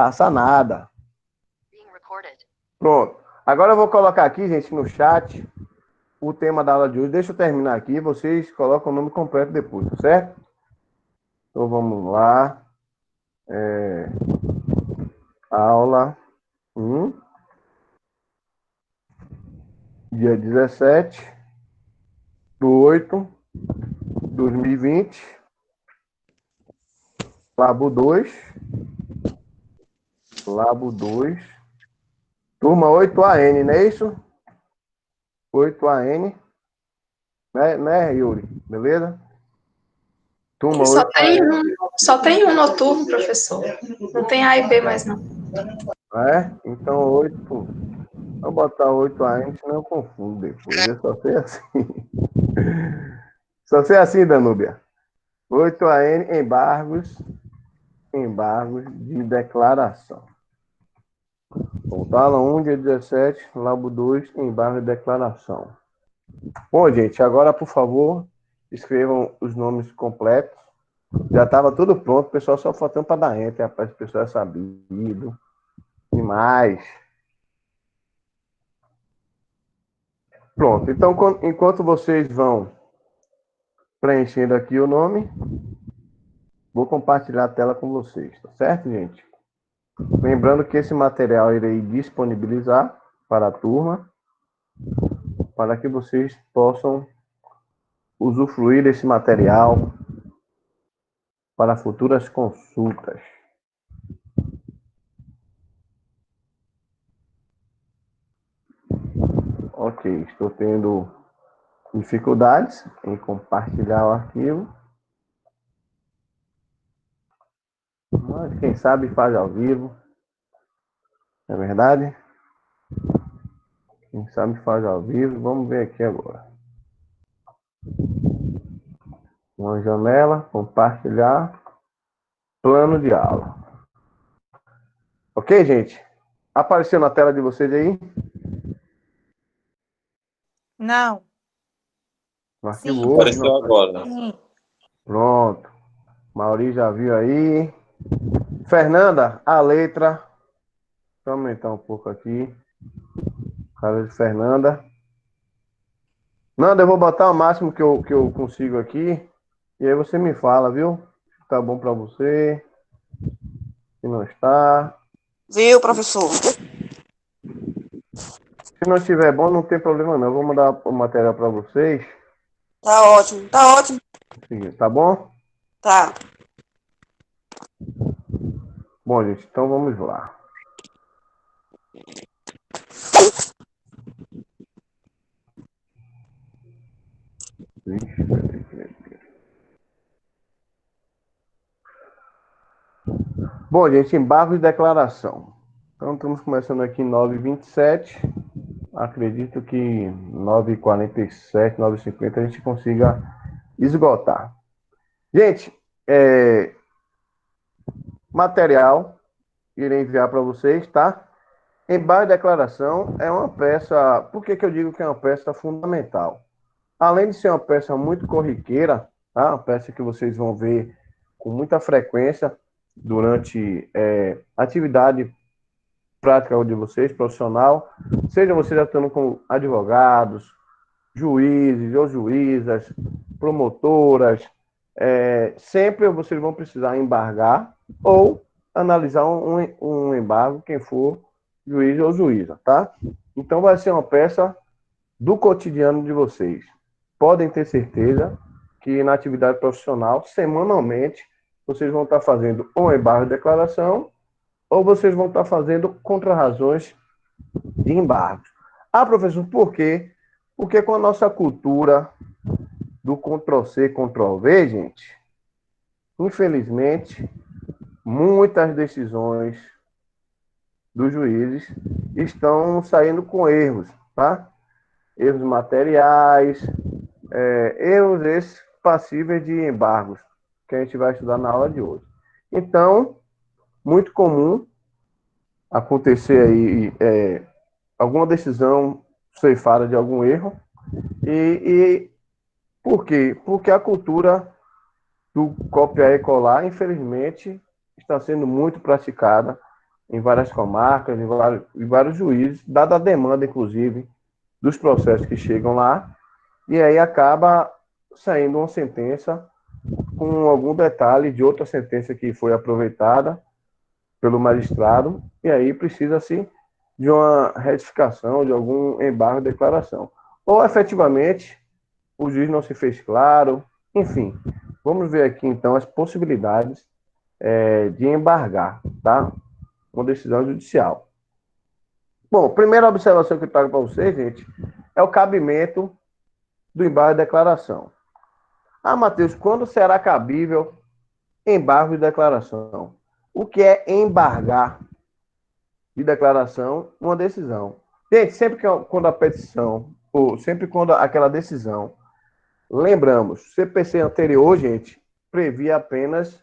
Passa nada. Pronto. Agora eu vou colocar aqui, gente, no chat, o tema da aula de hoje. Deixa eu terminar aqui, vocês colocam o nome completo depois, tá certo? Então vamos lá. Aula 1, dia 17/8/2020. Labo 2. Labo 2. Turma 8AN, não é isso? 8AN. Né, Yuri? Beleza? Turma Só 8. só tem um noturno, professor. Não tem A e B mais, não. Então 8. Vou botar 8AN, senão eu confundo depois. Eu só sei assim. Só sei assim, Danúbia. 8AN, embargos de declaração. Então, aula 1, dia 17, labo 2, embargo de declaração. Bom, gente, agora, por favor, escrevam os nomes completos. Já estava tudo pronto, o pessoal só faltando para dar enter, rapaz, o pessoal é sabido. Demais. Pronto, então, enquanto vocês vão preenchendo aqui o nome, vou compartilhar a tela com vocês, tá certo, gente? Lembrando que esse material irei disponibilizar para a turma, para que vocês possam usufruir desse material para futuras consultas. Ok, estou tendo dificuldades em compartilhar o arquivo. Mas quem sabe faz ao vivo. Não é verdade? Quem sabe faz ao vivo. Vamos ver aqui agora. Uma janela, compartilhar, plano de aula. Ok, gente? Apareceu na tela de vocês aí? Não. O arquivo Sim. Word. Apareceu agora. Sim. Pronto. Mauri já viu aí. Fernanda, a letra. Deixa eu aumentar um pouco aqui. Cara de Fernanda. Nanda, eu vou botar o máximo que eu consigo aqui. E aí você me fala, viu? Se tá bom para você. Se não está. Viu, professor? Se não estiver bom, não tem problema não. Eu vou mandar o material para vocês. Tá ótimo, tá ótimo. Tá bom? Tá. Bom, gente, então vamos lá. Bom, gente, embargo de declaração. Então, estamos começando aqui em 9h27. Acredito que 9h47, 9h50 a gente consiga esgotar. Gente, material, irei enviar para vocês, tá? Embargo de declaração é uma peça... Por que eu digo que é uma peça fundamental? Além de ser uma peça muito corriqueira, tá? Uma peça que vocês vão ver com muita frequência durante a atividade prática de vocês, profissional, seja vocês atuando com advogados, juízes ou juízas, promotoras, sempre vocês vão precisar embargar ou analisar um embargo, quem for juiz ou juíza, tá? Então vai ser uma peça do cotidiano de vocês. Podem ter certeza que na atividade profissional, semanalmente, vocês vão estar fazendo ou embargo de declaração ou vocês vão estar fazendo contrarrazões de embargos. Ah, professor, por quê? Porque com a nossa cultura do Ctrl-C, Ctrl-V, gente, infelizmente, muitas decisões dos juízes estão saindo com erros, tá? Erros materiais, erros esses passíveis de embargos, que a gente vai estudar na aula de hoje. Então, muito comum acontecer aí alguma decisão ceifada de algum erro. E por quê? Porque a cultura do copiar e colar, infelizmente, está sendo muito praticada em várias comarcas, em vários juízes, dada a demanda, inclusive, dos processos que chegam lá, e aí acaba saindo uma sentença com algum detalhe de outra sentença que foi aproveitada pelo magistrado, e aí precisa-se de uma retificação, de algum embargo de declaração. Ou, efetivamente, o juiz não se fez claro, enfim. Vamos ver aqui, então, as possibilidades de embargar, tá? Uma decisão judicial. Bom, primeira observação que eu trago para vocês, gente, é o cabimento do embargo de declaração. Ah, Matheus, quando será cabível embargo de declaração? O que é embargar de declaração uma decisão? Gente, sempre que quando a petição, ou sempre quando aquela decisão, lembramos, CPC anterior, gente, previa apenas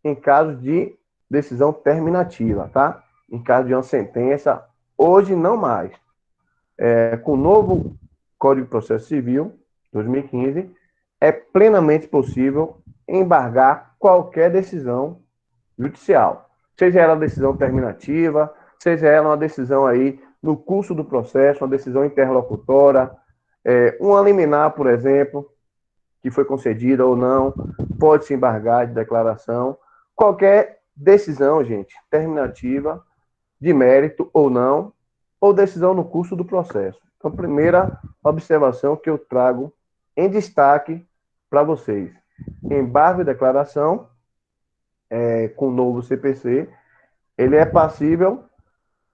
em caso de decisão terminativa, tá? Em caso de uma sentença, hoje não mais. Com o novo Código de Processo Civil, 2015, é plenamente possível embargar qualquer decisão judicial. Seja ela decisão terminativa, seja ela uma decisão aí no curso do processo, uma decisão interlocutora, uma liminar, por exemplo, que foi concedida ou não, pode se embargar de declaração. Qualquer decisão, gente, terminativa, de mérito ou não, ou decisão no curso do processo. Então, primeira observação que eu trago em destaque para vocês. Embargo de declaração, com o novo CPC, ele é passível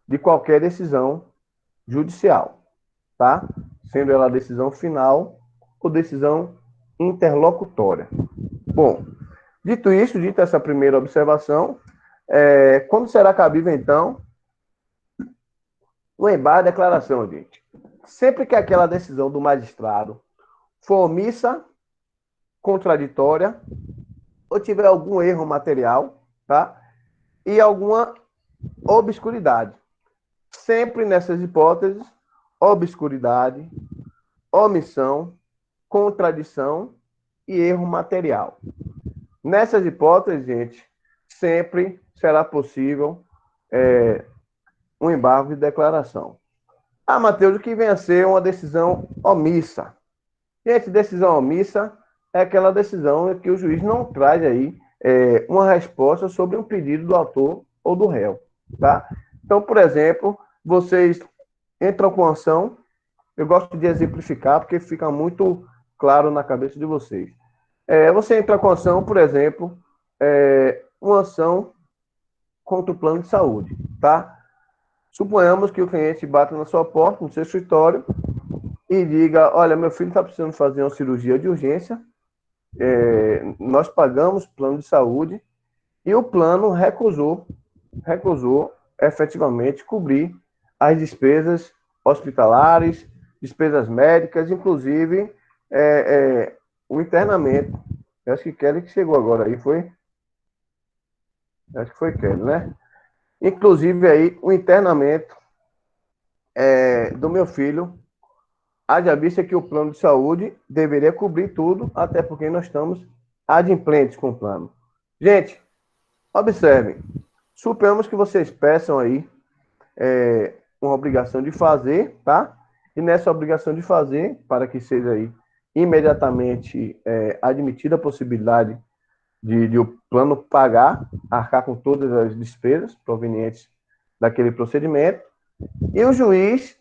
de qualquer decisão judicial, tá? Sendo ela decisão final ou decisão interlocutória. Bom, dito isso, dita essa primeira observação, quando será cabível, então, o embargo de declaração, gente? Sempre que aquela decisão do magistrado for omissa, contraditória, ou tiver algum erro material, tá? E alguma obscuridade. Sempre nessas hipóteses, obscuridade, omissão, contradição e erro material. Nessas hipóteses, gente, sempre será possível um embargo de declaração. Ah, Matheus, o que vem a ser uma decisão omissa? Gente, decisão omissa é aquela decisão em que o juiz não traz aí uma resposta sobre um pedido do autor ou do réu, tá? Então, por exemplo, vocês entram com ação, eu gosto de exemplificar porque fica muito claro na cabeça de vocês. Você entra com ação, por exemplo, uma ação contra o plano de saúde, tá? Suponhamos que o cliente bata na sua porta, no seu escritório, e diga, olha, meu filho está precisando fazer uma cirurgia de urgência, nós pagamos plano de saúde, e o plano recusou efetivamente cobrir as despesas hospitalares, despesas médicas, inclusive o internamento. Eu acho que Kelly que chegou agora aí, foi? Acho que foi Kelly, né? Inclusive aí o internamento do meu filho, haja vista que o plano de saúde deveria cobrir tudo, até porque nós estamos adimplentes com o plano. Gente, observem, suponhamos que vocês peçam aí uma obrigação de fazer, tá? E nessa obrigação de fazer, para que seja aí imediatamente admitida a possibilidade de o plano pagar, arcar com todas as despesas provenientes daquele procedimento, e o juiz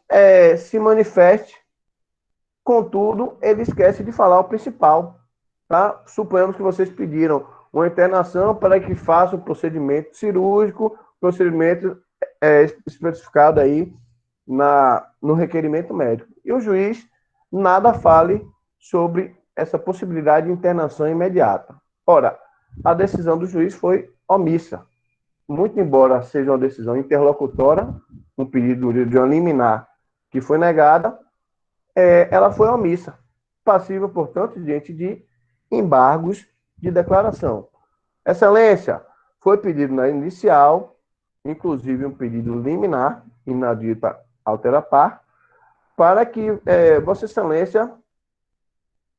se manifeste, contudo, ele esquece de falar o principal, tá? Suponhamos que vocês pediram uma internação para que faça um procedimento cirúrgico, procedimento especificado aí no requerimento médico. E o juiz nada fale sobre essa possibilidade de internação imediata. Ora, a decisão do juiz foi omissa. Muito embora seja uma decisão interlocutória, um pedido de uma liminar que foi negada, ela foi omissa, passível, portanto, diante de embargos de declaração. Excelência, foi pedido na inicial, inclusive um pedido liminar, inadita altera par, para que Vossa Excelência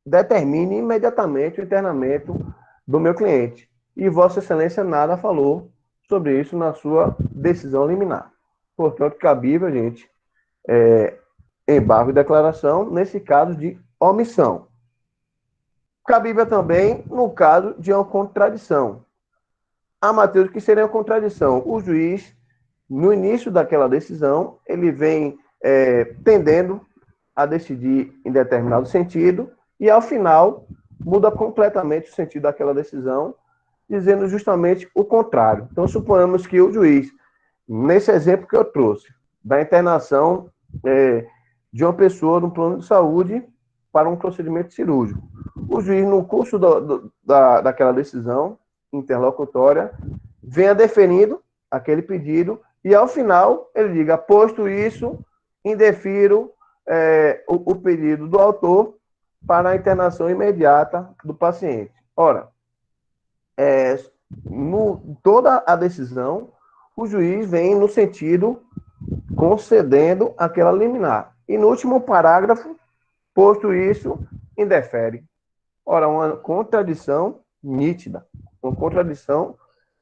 determine imediatamente o internamento do meu cliente. E Vossa Excelência nada falou sobre isso na sua decisão liminar. Portanto, cabível, gente, embargo e declaração, nesse caso de omissão. Cabível também no caso de uma contradição. Matheus, o que seria uma contradição? O juiz, no início daquela decisão, ele vem tendendo a decidir em determinado sentido e, ao final, muda completamente o sentido daquela decisão, dizendo justamente o contrário. Então, suponhamos que o juiz, nesse exemplo que eu trouxe, da internação de uma pessoa no plano de saúde para um procedimento cirúrgico, o juiz, no curso daquela decisão interlocutória, venha deferindo aquele pedido e, ao final, ele diga, posto isso, indefiro o pedido do autor para a internação imediata do paciente. Ora, toda a decisão, o juiz vem no sentido concedendo aquela liminar. E no último parágrafo, posto isso, indefere. Ora, uma contradição nítida, uma contradição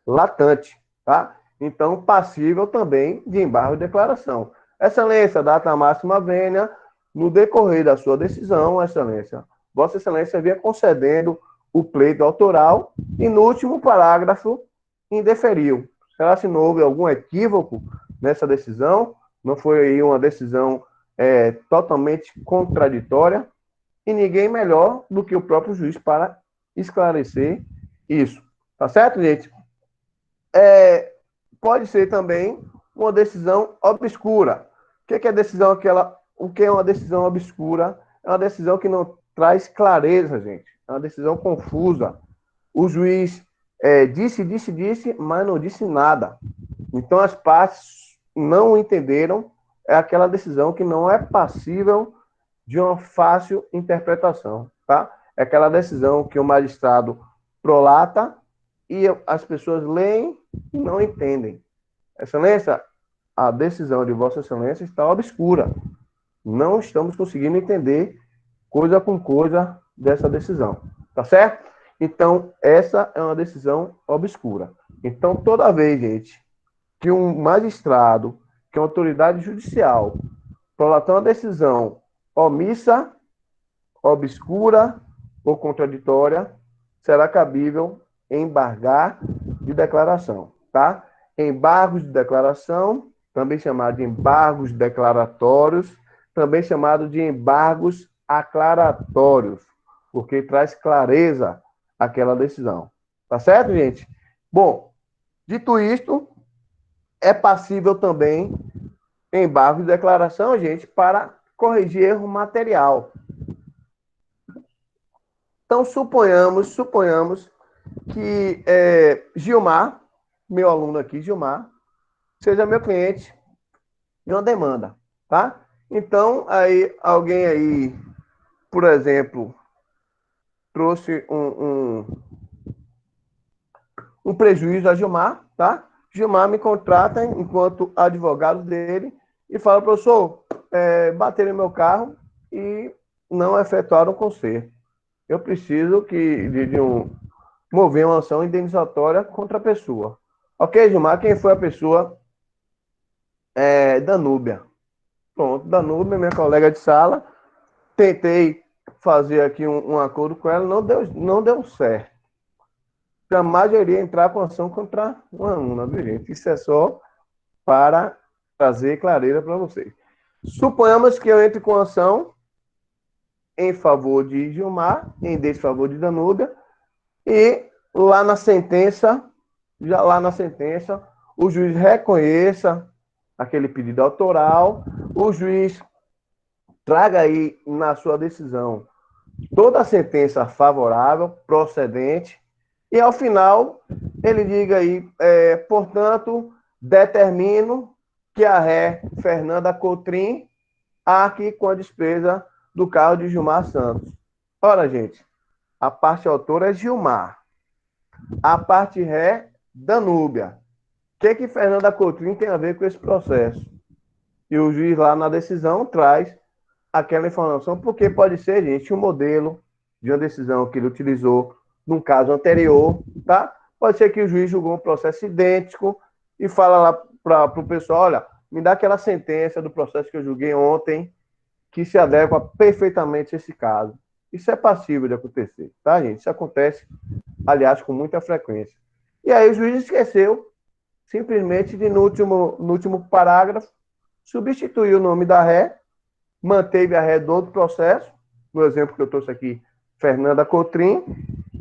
latente, tá? Então, passível também de embargo de declaração. Excelência, data máxima vênia, no decorrer da sua decisão, Excelência, Vossa Excelência vinha concedendo o pleito autoral e, no último parágrafo, indeferiu. Será se não houve algum equívoco nessa decisão? Não foi aí uma decisão totalmente contraditória? E ninguém melhor do que o próprio juiz para esclarecer isso. Tá certo, gente? Pode ser também uma decisão obscura. O que é decisão aquela? O que é uma decisão obscura? É uma decisão que não traz clareza, gente. É uma decisão confusa. O juiz disse, mas não disse nada. Então as partes não entenderam. É aquela decisão que não é passível de uma fácil interpretação, tá? É aquela decisão que o magistrado prolata e as pessoas leem e não entendem. Excelência, a decisão de Vossa Excelência está obscura. Não estamos conseguindo entender coisa com coisa dessa decisão, tá certo? Então, essa é uma decisão obscura. Então, toda vez, gente, que um magistrado, que uma autoridade judicial prolatar uma decisão omissa, obscura ou contraditória, será cabível embargar de declaração, tá? Embargos de declaração, também chamado de embargos declaratórios, também chamado de embargos aclaratórios, porque traz clareza àquela decisão. Tá certo, gente? Bom, dito isto, é passível também embargo de declaração, gente, para corrigir erro material. Então, suponhamos que Gilmar, meu aluno aqui, Gilmar, seja meu cliente de uma demanda, tá? Então, aí, alguém aí, por exemplo, trouxe um prejuízo a Gilmar, tá? Gilmar me contrata enquanto advogado dele e fala, professor, bateram no meu carro e não efetuaram o conserto. Eu preciso de mover uma ação indenizatória contra a pessoa. Ok, Gilmar, quem foi a pessoa? Danúbia. Pronto, Danúbia, minha colega de sala. Tentei fazer aqui um acordo com ela, não deu certo. Jamais eu iria entrar com ação contra uma aluna, viu, gente? Isso é só para trazer clareza para vocês. Suponhamos que eu entre com ação em favor de Gilmar, em desfavor de Danúbia, e lá na sentença, o juiz reconheça aquele pedido autoral, o juiz traga aí na sua decisão toda a sentença favorável, procedente, e ao final ele diga aí, portanto, determino que a ré Fernanda Cotrim arque com a despesa do carro de Gilmar Santos. Ora, gente, a parte autora é Gilmar, a parte ré, Danúbia. O que Fernanda Cotrim tem a ver com esse processo? E o juiz lá na decisão traz aquela informação, porque pode ser, gente, um modelo de uma decisão que ele utilizou num caso anterior, tá? Pode ser que o juiz julgou um processo idêntico e fala lá para o pessoal, olha, me dá aquela sentença do processo que eu julguei ontem, que se adequa perfeitamente a esse caso. Isso é passível de acontecer, tá, gente? Isso acontece, aliás, com muita frequência. E aí o juiz esqueceu, simplesmente, de no último parágrafo, substituir o nome da ré, manteve a ré do outro processo, no exemplo que eu trouxe aqui, Fernanda Cotrim,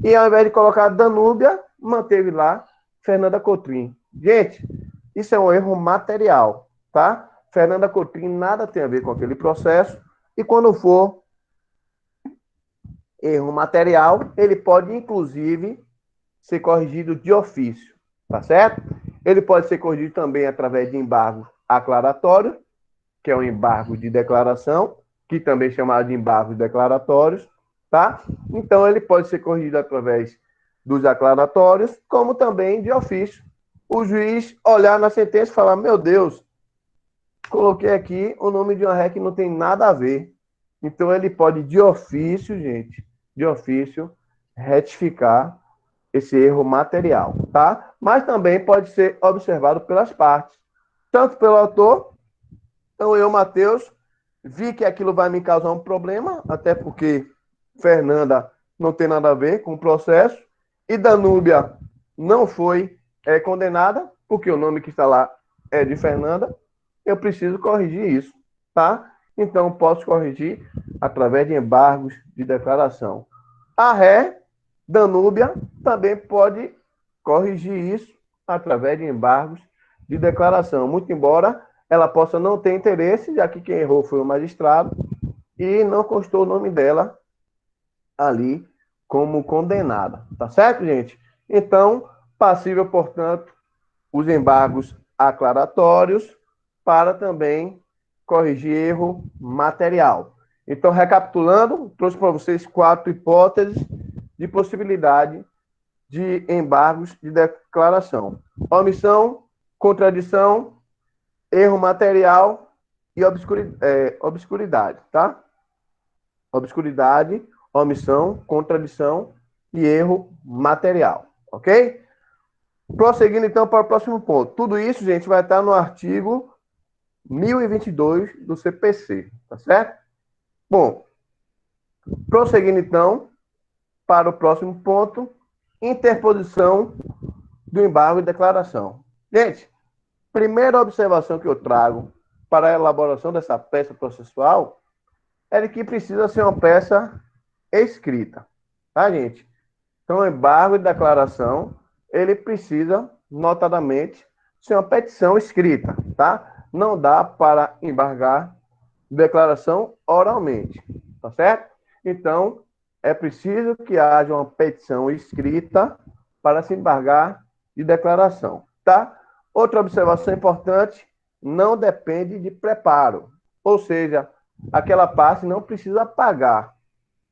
e ao invés de colocar Danúbia, manteve lá Fernanda Cotrim. Gente, isso é um erro material, tá? Fernanda Cotrim nada tem a ver com aquele processo, e quando for erro material, ele pode, inclusive, ser corrigido de ofício, tá certo? Ele pode ser corrigido também através de embargo aclaratório, que é um embargo de declaração, que também é chamado de embargos declaratórios, tá? Então, ele pode ser corrigido através dos aclaratórios, como também de ofício. O juiz olhar na sentença e falar, meu Deus, coloquei aqui o nome de uma ré que não tem nada a ver. Então, ele pode, de ofício, gente, de ofício, retificar esse erro material, tá? Mas também pode ser observado pelas partes, tanto pelo autor. Então, eu, Matheus, vi que aquilo vai me causar um problema, até porque Fernanda não tem nada a ver com o processo, e Danúbia não foi condenada, porque o nome que está lá é de Fernanda. Eu preciso corrigir isso, tá? Então, posso corrigir através de embargos de declaração. A ré, Danúbia, também pode corrigir isso através de embargos de declaração, muito embora ela possa não ter interesse, já que quem errou foi o magistrado, e não constou o nome dela ali como condenada. Tá certo, gente? Então, passível, portanto, os embargos aclaratórios para também corrigir erro material. Então, recapitulando, trouxe para vocês 4 hipóteses de possibilidade de embargos de declaração: omissão, contradição, erro material e obscuridade, tá? Obscuridade, omissão, contradição e erro material, ok? Prosseguindo, então, para o próximo ponto. Tudo isso, gente, vai estar no artigo 1022 do CPC, tá certo? Bom, prosseguindo, então, para o próximo ponto, interposição do embargo de declaração. Gente, primeira observação que eu trago para a elaboração dessa peça processual é de que precisa ser uma peça escrita, tá, gente? Então, o embargo de declaração, ele precisa, notadamente, ser uma petição escrita, tá? Não dá para embargar declaração oralmente, tá certo? Então, é preciso que haja uma petição escrita para se embargar de declaração, tá? Outra observação importante, não depende de preparo, ou seja, aquela parte não precisa pagar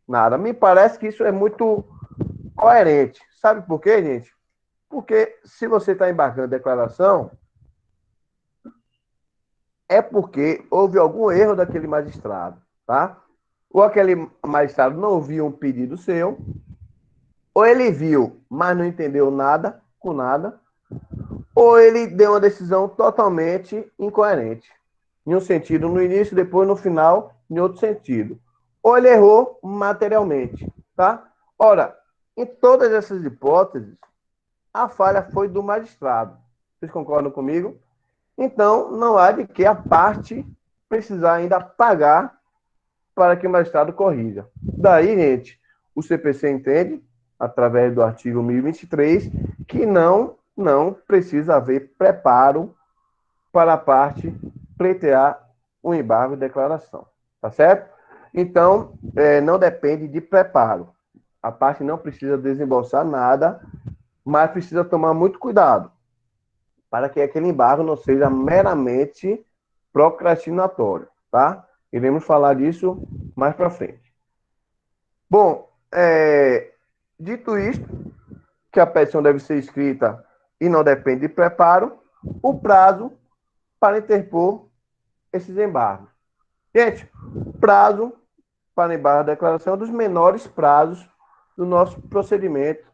nada. Me parece que isso é muito coerente. Sabe por quê, gente? Porque se você está embargando declaração, é porque houve algum erro daquele magistrado, tá? Ou aquele magistrado não viu um pedido seu, ou ele viu, mas não entendeu nada com nada, ou ele deu uma decisão totalmente incoerente. Em um sentido no início, depois no final, em outro sentido. Ou ele errou materialmente, tá? Ora, em todas essas hipóteses, a falha foi do magistrado. Vocês concordam comigo? Então, não há de que a parte precisar ainda pagar para que o magistrado corrija. Daí, gente, o CPC entende, através do artigo 1023, que não precisa haver preparo para a parte pleitear o embargo de declaração. Tá certo? Então, não depende de preparo. A parte não precisa desembolsar nada, mas precisa tomar muito cuidado para que aquele embargo não seja meramente procrastinatório, tá? Iremos falar disso mais para frente. Bom, dito isto, que a petição deve ser escrita e não depende de preparo, o prazo para interpor esses embargos. Gente, prazo para embargo da declaração é um dos menores prazos do nosso procedimento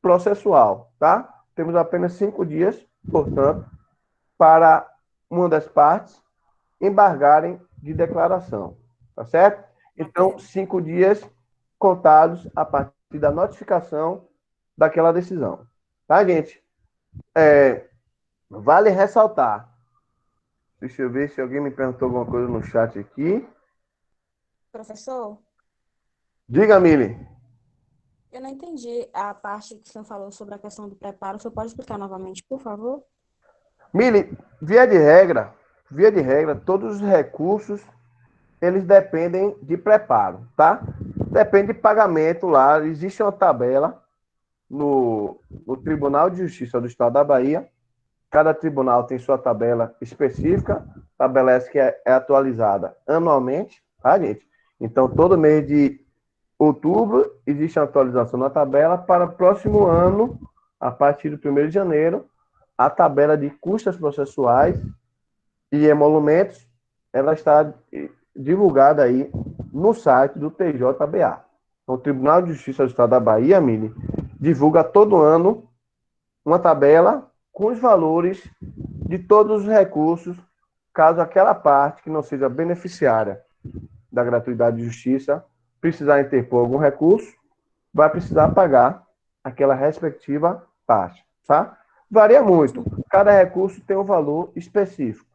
processual, tá? temos apenas 5 dias, portanto, para uma das partes embargarem de declaração, tá certo? Então, 5 dias contados a partir da notificação daquela decisão, tá, gente? Vale ressaltar. Deixa eu ver se alguém me perguntou alguma coisa no chat aqui. Professor, Diga, Mili. eu não entendi a parte que o senhor falou sobre a questão do preparo. O senhor pode explicar novamente, por favor? Mili, via de regra, todos os recursos, eles dependem de preparo, tá? Depende de pagamento lá. Existe uma tabela no Tribunal de Justiça do Estado da Bahia. Cada tribunal tem sua tabela específica, tabela essa que é atualizada anualmente, tá, gente? Então, todo mês de outubro existe uma atualização na tabela para o próximo ano, a partir do 1º de janeiro, a tabela de custas processuais e emolumentos, ela está divulgada aí no site do TJBA. Então, o Tribunal de Justiça do Estado da Bahia, Mili, divulga todo ano uma tabela com os valores de todos os recursos, caso aquela parte que não seja beneficiária da gratuidade de justiça precisar interpor algum recurso, vai precisar pagar aquela respectiva taxa, tá? Varia muito. Cada recurso tem um valor específico.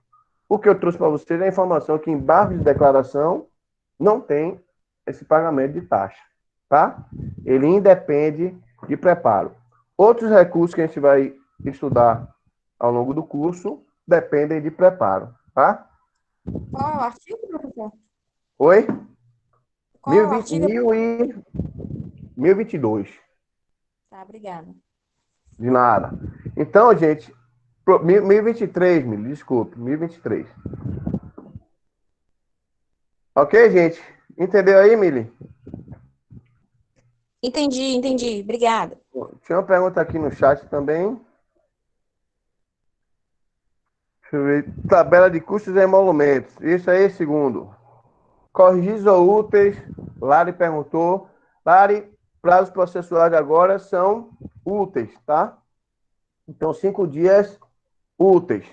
O que eu trouxe para vocês é a informação que embargo de declaração não tem esse pagamento de taxa, tá? Ele independe de preparo. Outros recursos que a gente vai estudar ao longo do curso dependem de preparo, tá? Qual é o artigo, professor? Oi? Qual é o artigo? 1022. Tá, obrigada. De nada. Então, gente, 1023, desculpe, 1023. Ok, gente? Entendeu aí, Mili? Entendi. Obrigada. Tinha uma pergunta aqui no chat também. Deixa eu ver. Tabela de custos e emolumentos. Isso aí, segundo. Corrigis ou úteis? Lari perguntou. Lari, prazos processuais agora são úteis, tá? Então, 5 dias úteis.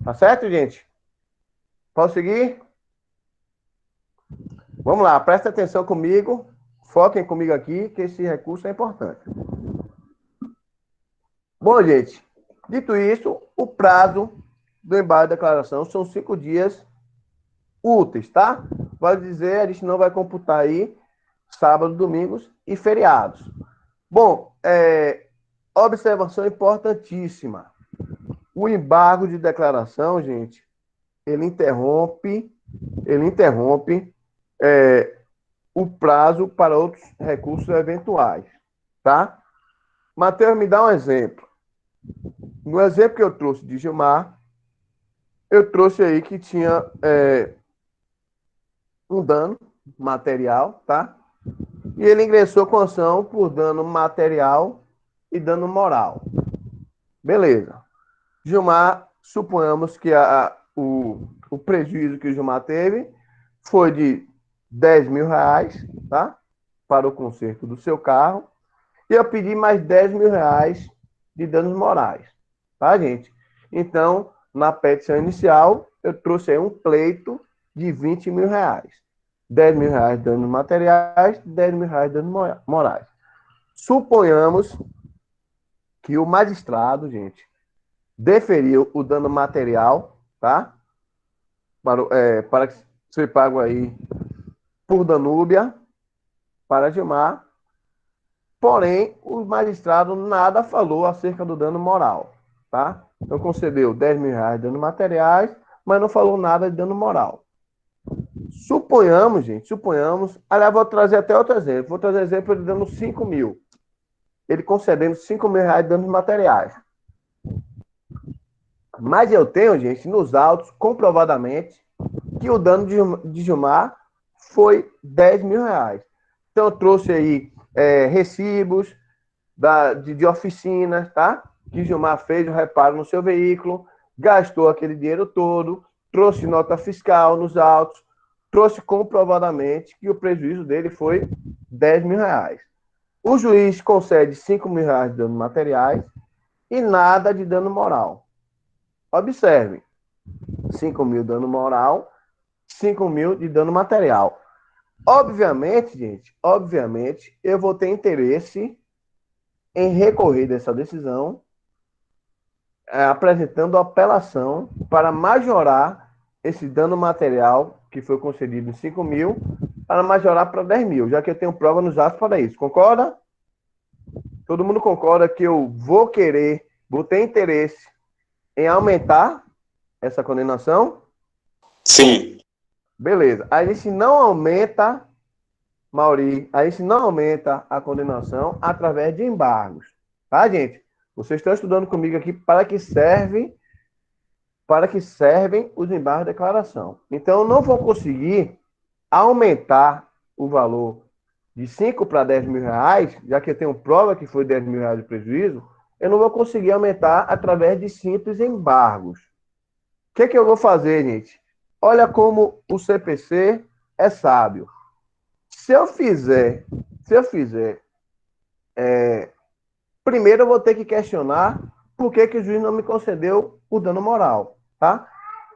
Tá certo, gente? Posso seguir? Vamos lá, presta atenção comigo. Foquem comigo aqui, que esse recurso é importante. Bom, gente, dito isso, o prazo do embargo de declaração são 5 dias úteis, tá? Pode dizer, a gente não vai computar aí sábado, domingos e feriados. Bom, observação importantíssima. O embargo de declaração, gente, ele interrompe o prazo para outros recursos eventuais, tá? Matheus, me dá um exemplo. No exemplo que eu trouxe de Gilmar, eu trouxe aí que tinha um dano material, tá? E ele ingressou com ação por dano material e dano moral. Beleza. Gilmar, suponhamos que o prejuízo que o Gilmar teve foi de 10 mil reais, tá? Para o conserto do seu carro. E eu pedi mais 10 mil reais de danos morais, tá, gente? Então, na petição inicial, eu trouxe aí um pleito de 20 mil reais. 10 mil reais de danos materiais, 10 mil reais de danos morais. Suponhamos que o magistrado, gente, deferiu o dano material, tá? Para que ser pago aí por Danúbia, para Gilmar. Porém, o magistrado nada falou acerca do dano moral, tá? Então, concedeu 10 mil reais de danos materiais, mas não falou nada de dano moral. Suponhamos, gente, aliás, vou trazer até outro exemplo. Vou trazer exemplo de dando 5 mil. Ele concedendo 5 mil reais de danos materiais. Mas eu tenho, gente, nos autos, comprovadamente, que o dano de Gilmar foi 10 mil reais. Então, eu trouxe aí recibos de oficinas, tá? Que Gilmar fez o reparo no seu veículo, gastou aquele dinheiro todo, trouxe nota fiscal nos autos, trouxe comprovadamente que o prejuízo dele foi 10 mil reais. O juiz concede 5 mil reais de danos materiais e nada de dano moral. Observe, 5 mil dano moral, 5 mil de dano material. Obviamente, gente, eu vou ter interesse em recorrer dessa decisão, apresentando apelação para majorar esse dano material que foi concedido em 5 mil, para majorar para 10 mil, já que eu tenho prova nos atos para isso. Concorda? Todo mundo concorda que eu vou ter interesse em aumentar essa condenação? Sim. Beleza. A gente não aumenta, Mauri, a gente não aumenta a condenação através de embargos. Tá, gente? Vocês estão estudando comigo aqui para que servem os embargos de declaração. Então, eu não vou conseguir aumentar o valor de 5 para 10 mil reais, já que eu tenho prova que foi 10 mil reais de prejuízo, eu não vou conseguir aumentar através de simples embargos. O que eu vou fazer, gente? Olha como o CPC é sábio. Se eu fizer, primeiro eu vou ter que questionar por que o juiz não me concedeu o dano moral, tá?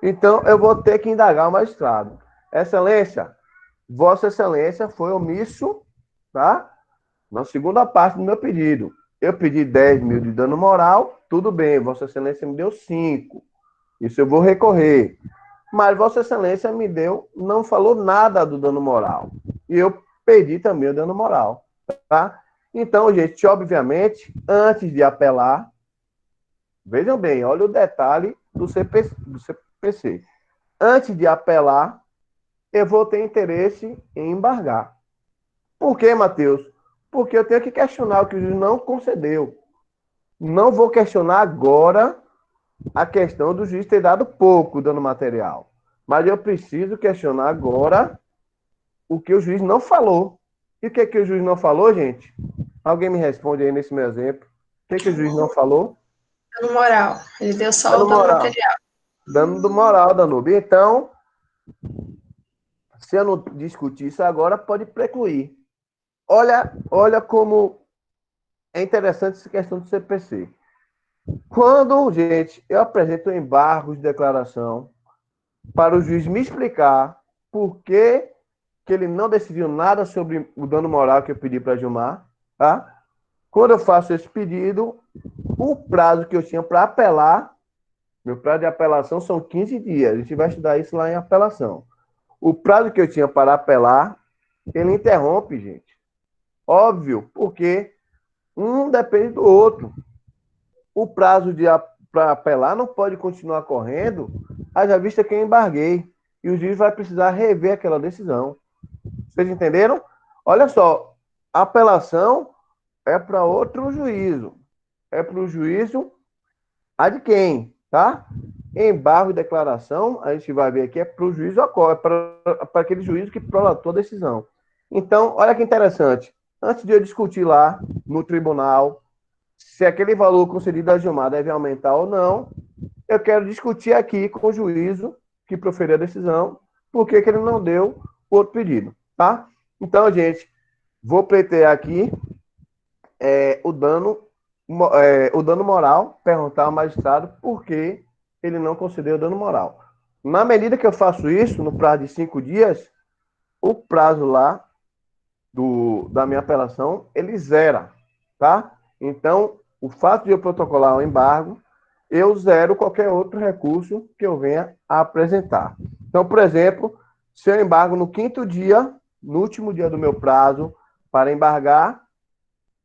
Então, eu vou ter que indagar o magistrado. Excelência, Vossa Excelência foi omisso, tá? Na segunda parte do meu pedido. Eu pedi 10 mil de dano moral, tudo bem, Vossa Excelência me deu 5. Isso eu vou recorrer. Mas Vossa Excelência não falou nada do dano moral. E eu pedi também o dano moral, tá? Então, gente, obviamente, antes de apelar, vejam bem, olha o detalhe do CPC. Antes de apelar, eu vou ter interesse em embargar. Por quê, Matheus? Porque eu tenho que questionar o que o juiz não concedeu. Não vou questionar agora a questão do juiz ter dado pouco dano material. Mas eu preciso questionar agora o que o juiz não falou. E o que o juiz não falou, gente? Alguém me responde aí nesse meu exemplo. O que o juiz não falou? Dano moral. Ele deu só Dano o dano moral. material. Dano do moral, Danube. Então, se eu não discutir isso agora, pode precluir. Olha como é interessante essa questão do CPC. Quando, gente, eu apresento embargos de declaração para o juiz me explicar por que ele não decidiu nada sobre o dano moral que eu pedi para Gilmar, tá? Quando eu faço esse pedido, o prazo que eu tinha para apelar, meu prazo de apelação são 15 dias. A gente vai estudar isso lá em apelação. O prazo que eu tinha para apelar, ele interrompe, gente. Óbvio, porque um depende do outro. O prazo para apelar não pode continuar correndo, haja vista que eu embarguei. E o juiz vai precisar rever aquela decisão. Vocês entenderam? Olha só, a apelação é para outro juízo. É para o juízo a de quem, tá? Embargo e declaração, a gente vai ver aqui, é para o juízo é para aquele juízo que prolatou a decisão. Então, olha que interessante. Antes de eu discutir lá no tribunal se aquele valor concedido a Gilmar deve aumentar ou não, eu quero discutir aqui com o juízo que proferiu a decisão, por que ele não deu o outro pedido, tá? Então, gente, vou pleitear aqui o dano moral, perguntar ao magistrado por que ele não concedeu o dano moral. Na medida que eu faço isso, no prazo de 5 dias, o prazo lá da minha apelação, ele zera, tá? Então, o fato de eu protocolar o embargo, eu zero qualquer outro recurso que eu venha a apresentar. Então, por exemplo, se eu embargo no 5º dia, no último dia do meu prazo para embargar,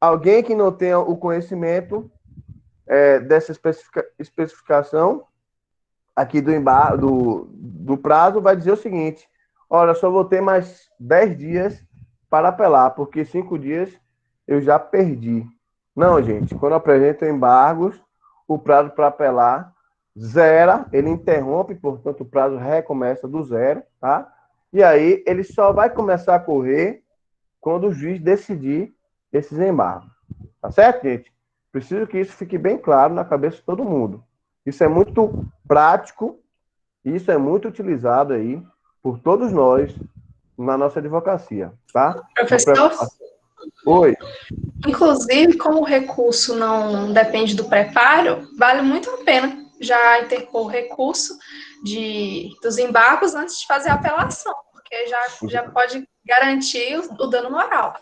alguém que não tenha o conhecimento dessa especificação aqui do prazo vai dizer o seguinte: olha, só vou ter mais 10 dias para apelar, porque 5 dias eu já perdi. Não, gente, quando eu apresento embargos, o prazo para apelar zera, ele interrompe, portanto, o prazo recomeça do zero, tá? E aí, ele só vai começar a correr quando o juiz decidir esses embargos. Tá certo, gente? Preciso que isso fique bem claro na cabeça de todo mundo. Isso é muito prático, e isso é muito utilizado aí por todos nós na nossa advocacia, tá? Professor? Oi. Inclusive, como o recurso não depende do preparo, vale muito a pena já interpor o recurso dos embargos antes de fazer a apelação, porque já pode garantir o dano moral.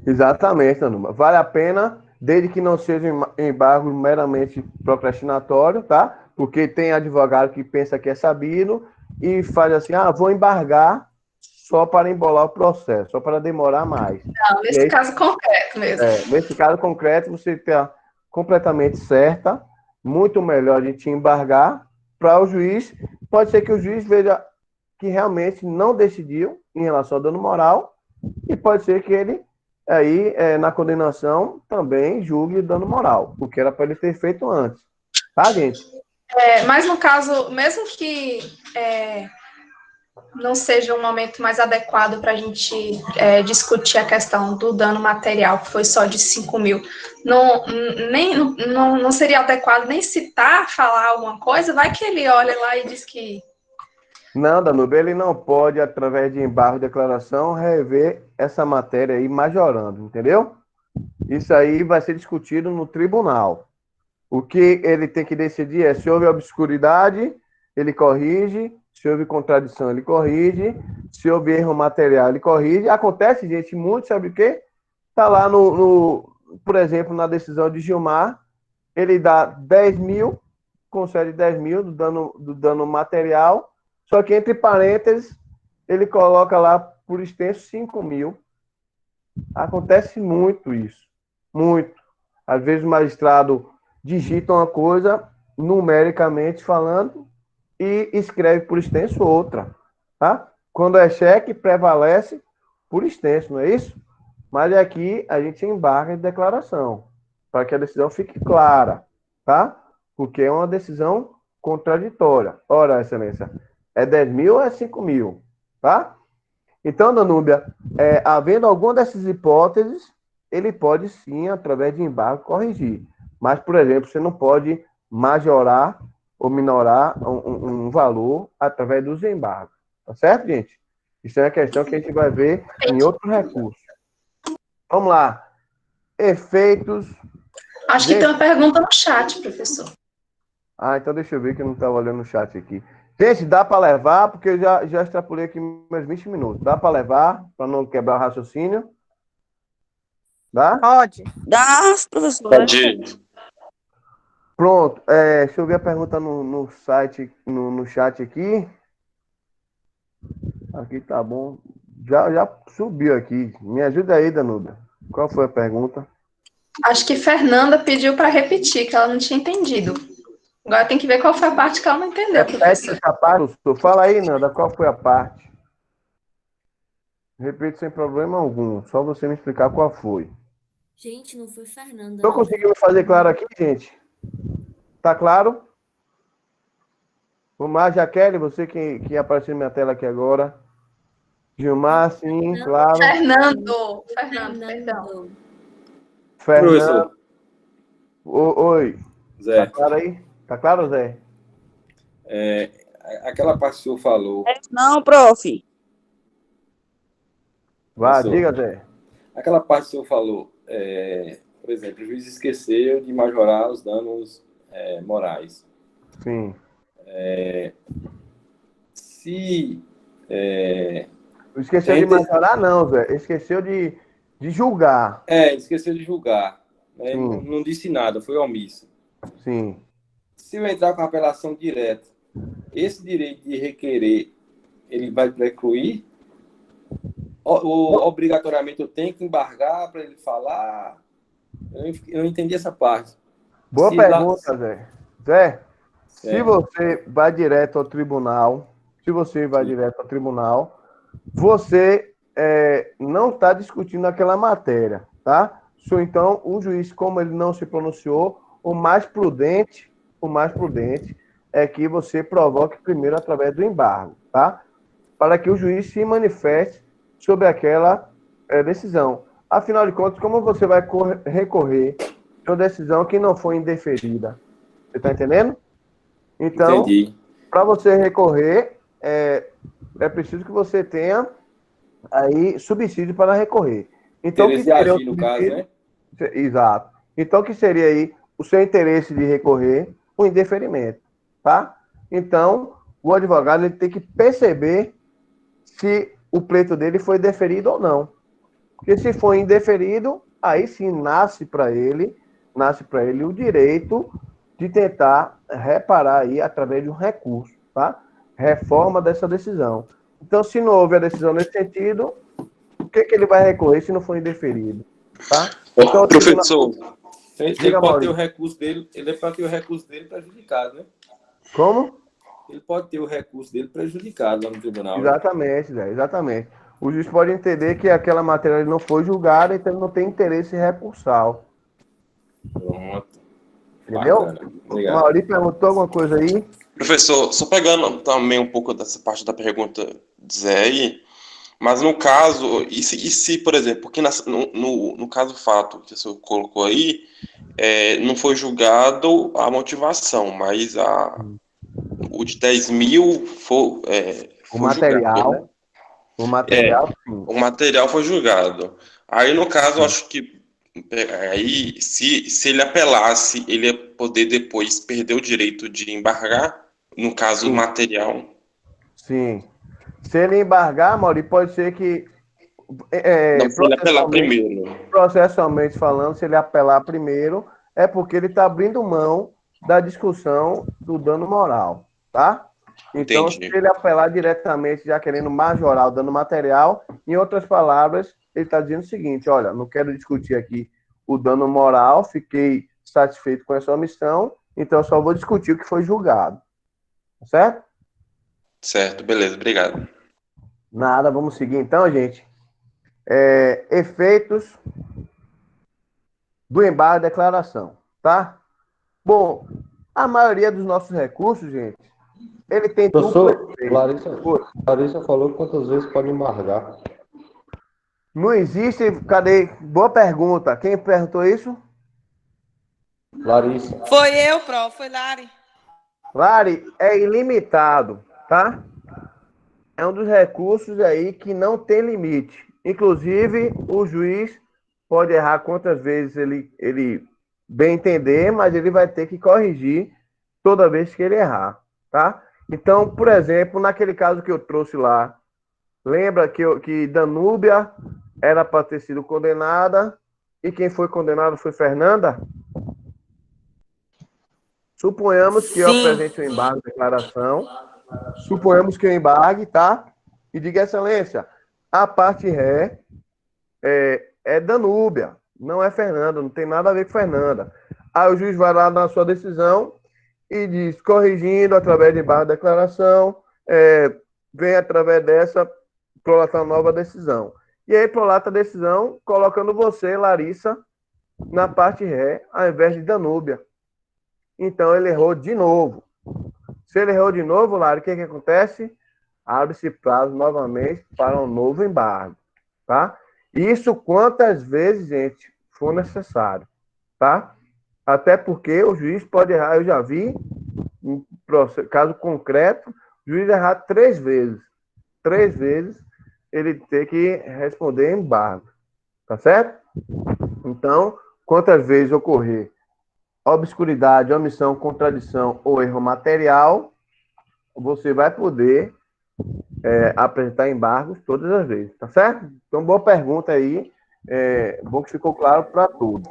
Exatamente, Anuma. Vale a pena, desde que não seja embargo meramente procrastinatório, tá? Porque tem advogado que pensa que é sabido e faz assim, vou embargar só para embolar o processo, só para demorar mais. Não, E nesse aí, caso concreto mesmo. nesse caso concreto, você está completamente certa, muito melhor de te embargar para o juiz. Pode ser que o juiz veja que realmente não decidiu em relação ao dano moral, e pode ser que ele, aí, na condenação, também julgue dano moral, o que era para ele ter feito antes. Tá, gente? Mas no caso, mesmo que não seja um momento mais adequado para a gente discutir a questão do dano material, que foi só de 5 mil, não seria adequado nem citar, falar alguma coisa, vai que ele olha lá e diz que... Não, Danube, ele não pode, através de embargo de declaração, rever essa matéria aí majorando, entendeu? Isso aí vai ser discutido no tribunal. O que ele tem que decidir é se houve obscuridade, ele corrige, se houve contradição, ele corrige, se houve erro material, ele corrige. Acontece, gente, muito, sabe o quê? Está lá por exemplo, na decisão de Gilmar, ele dá 10 mil, concede 10 mil do dano material, só que entre parênteses, ele coloca lá por extenso 5 mil. Acontece muito isso, muito. Às vezes o magistrado digita uma coisa, numericamente falando, e escreve por extenso outra. Tá? Quando é cheque, prevalece por extenso, não é isso? Mas aqui a gente embarca em declaração, para que a decisão fique clara, tá? Porque é uma decisão contraditória. Ora, excelência, é 10 mil ou é 5 mil, tá? Então, Danúbia, havendo alguma dessas hipóteses, ele pode sim, através de embargo, corrigir. Mas, por exemplo, você não pode majorar ou minorar um valor através dos embargos. Tá certo, gente? Isso é uma questão que a gente vai ver em outro recurso. Vamos lá. Efeitos. Acho que tem uma pergunta no chat, professor. Então deixa eu ver que eu não estava olhando no chat aqui. Gente, dá para levar, porque eu já extrapolei aqui meus 20 minutos. Dá para levar, para não quebrar o raciocínio? Dá? Pode. Dá, professor. Pode. Pronto. Deixa eu ver a pergunta no site, no chat aqui. Aqui tá bom. Já subiu aqui. Me ajuda aí, Danúbia. Qual foi a pergunta? Acho que Fernanda pediu para repetir, que ela não tinha entendido. Agora tem que ver qual foi a parte que ela não entendeu, professor. Essa parte, fala aí, Nanda, qual foi a parte? Repito sem problema algum. Só você me explicar qual foi. Gente, não foi Fernanda. Estou conseguindo fazer claro aqui, gente? Tá claro? Gilmar, Jaqueline, você que apareceu na minha tela aqui agora. Gilmar, sim, claro. Fernando, perdão. Fernando. Professor. Oi. Zé. Tá claro aí? Tá claro, Zé? Aquela parte que o senhor falou. Não, prof. Vá, Professor. diga, Zé. Aquela parte que o senhor falou, por exemplo, o juiz esqueceu de majorar os danos morais. Sim. Se. Esqueceu de majorar, não, Zé. Esqueceu de julgar. Esqueceu de julgar. Né? Não disse nada, foi omisso. Sim. Se eu entrar com a apelação direta, esse direito de requerer, ele vai precluir? Ou obrigatoriamente eu tenho que embargar para ele falar? Eu não entendi essa parte. Boa pergunta, Zé. Zé, se você vai direto ao tribunal, você não está discutindo aquela matéria, tá? Então, o juiz, como ele não se pronunciou, o mais prudente é que você provoque primeiro através do embargo, tá? Para que o juiz se manifeste sobre aquela decisão. Afinal de contas, como você vai recorrer de uma decisão que não foi indeferida? Você está entendendo? Então, para você recorrer, é preciso que você tenha aí subsídio para recorrer. Então, o que Interesse de seria o agir, no caso, né? Exato. Então, o que seria aí o seu interesse de recorrer, o indeferimento, tá? Então, o advogado ele tem que perceber se o pleito dele foi deferido ou não. Porque se for indeferido, aí sim nasce para ele o direito de tentar reparar aí através de um recurso, tá? Reforma dessa decisão. Então, se não houve a decisão nesse sentido, o que ele vai recorrer se não for indeferido, tá? Então, o tribunal... Professor, Ele Diga, pode ter Maurício. o recurso dele, ele pode ter o recurso dele prejudicado, né? Como? Ele pode ter o recurso dele prejudicado lá no tribunal, né? Exatamente, Zé, exatamente. O juiz pode entender que aquela matéria não foi julgada, então ele não tem interesse recursal. Pronto. Entendeu? Bacana. Obrigado. Maurício perguntou alguma coisa aí? professor, só pegando também um pouco dessa parte da pergunta de Zé aí, mas no caso, e se, por exemplo, porque no caso fato que o senhor colocou aí, não foi julgado a motivação, mas o de 10 mil O foi julgado, né? material, o material, sim. O material foi julgado. Aí, no caso, eu acho que aí, se ele apelasse, ele ia poder depois perder o direito de embargar, no caso, o Sim, material. sim. Se ele embargar, Mauri, pode ser que Não, se ele apelar processualmente, primeiro. processualmente falando, se ele apelar primeiro, é porque ele está abrindo mão da discussão do dano moral, tá? Então, se Entendi. ele apelar diretamente, já querendo majorar o dano material, em outras palavras, ele está dizendo o seguinte: olha, não quero discutir aqui o dano moral, fiquei satisfeito com essa omissão, então só vou discutir o que foi julgado, certo? Certo, beleza, obrigado. Nada, vamos seguir então, gente. Efeitos do embargo de declaração, tá? Bom, a maioria dos nossos recursos, gente, ele tem duplo Professor, efeito. Larissa falou quantas vezes pode embargar. Não existe. Cadê? Boa pergunta. Quem perguntou isso? Larissa. Foi eu, prof. Foi Lari. Lari, é ilimitado, tá? É um dos recursos aí que não tem limite. Inclusive, o juiz pode errar quantas vezes ele bem entender, mas ele vai ter que corrigir toda vez que ele errar, tá? Então, por exemplo, naquele caso que eu trouxe lá, lembra que Danúbia era para ter sido condenada e quem foi condenado foi Fernanda? Suponhamos que eu Sim. apresente o embargo de declaração. Suponhamos que eu embargue, tá? E diga, excelência, a parte ré é Danúbia, não é Fernanda, não tem nada a ver com Fernanda. Aí o juiz vai lá na sua decisão e diz, corrigindo através de embargo de declaração, vem através dessa prolatar nova decisão. E aí prolata a decisão colocando você, Larissa, na parte ré, ao invés de Danúbia. Então ele errou de novo. Se ele errou de novo, Lara, o que acontece? Abre-se prazo novamente para um novo embargo, tá? Isso quantas vezes, gente, for necessário, tá? Até porque o juiz pode errar, eu já vi, em caso concreto, o juiz errar 3 vezes. 3 vezes ele ter que responder embargo, tá certo? Então, quantas vezes ocorrer obscuridade, omissão, contradição ou erro material, você vai poder apresentar embargos todas as vezes, tá certo? Então, boa pergunta aí. Bom que ficou claro para todos.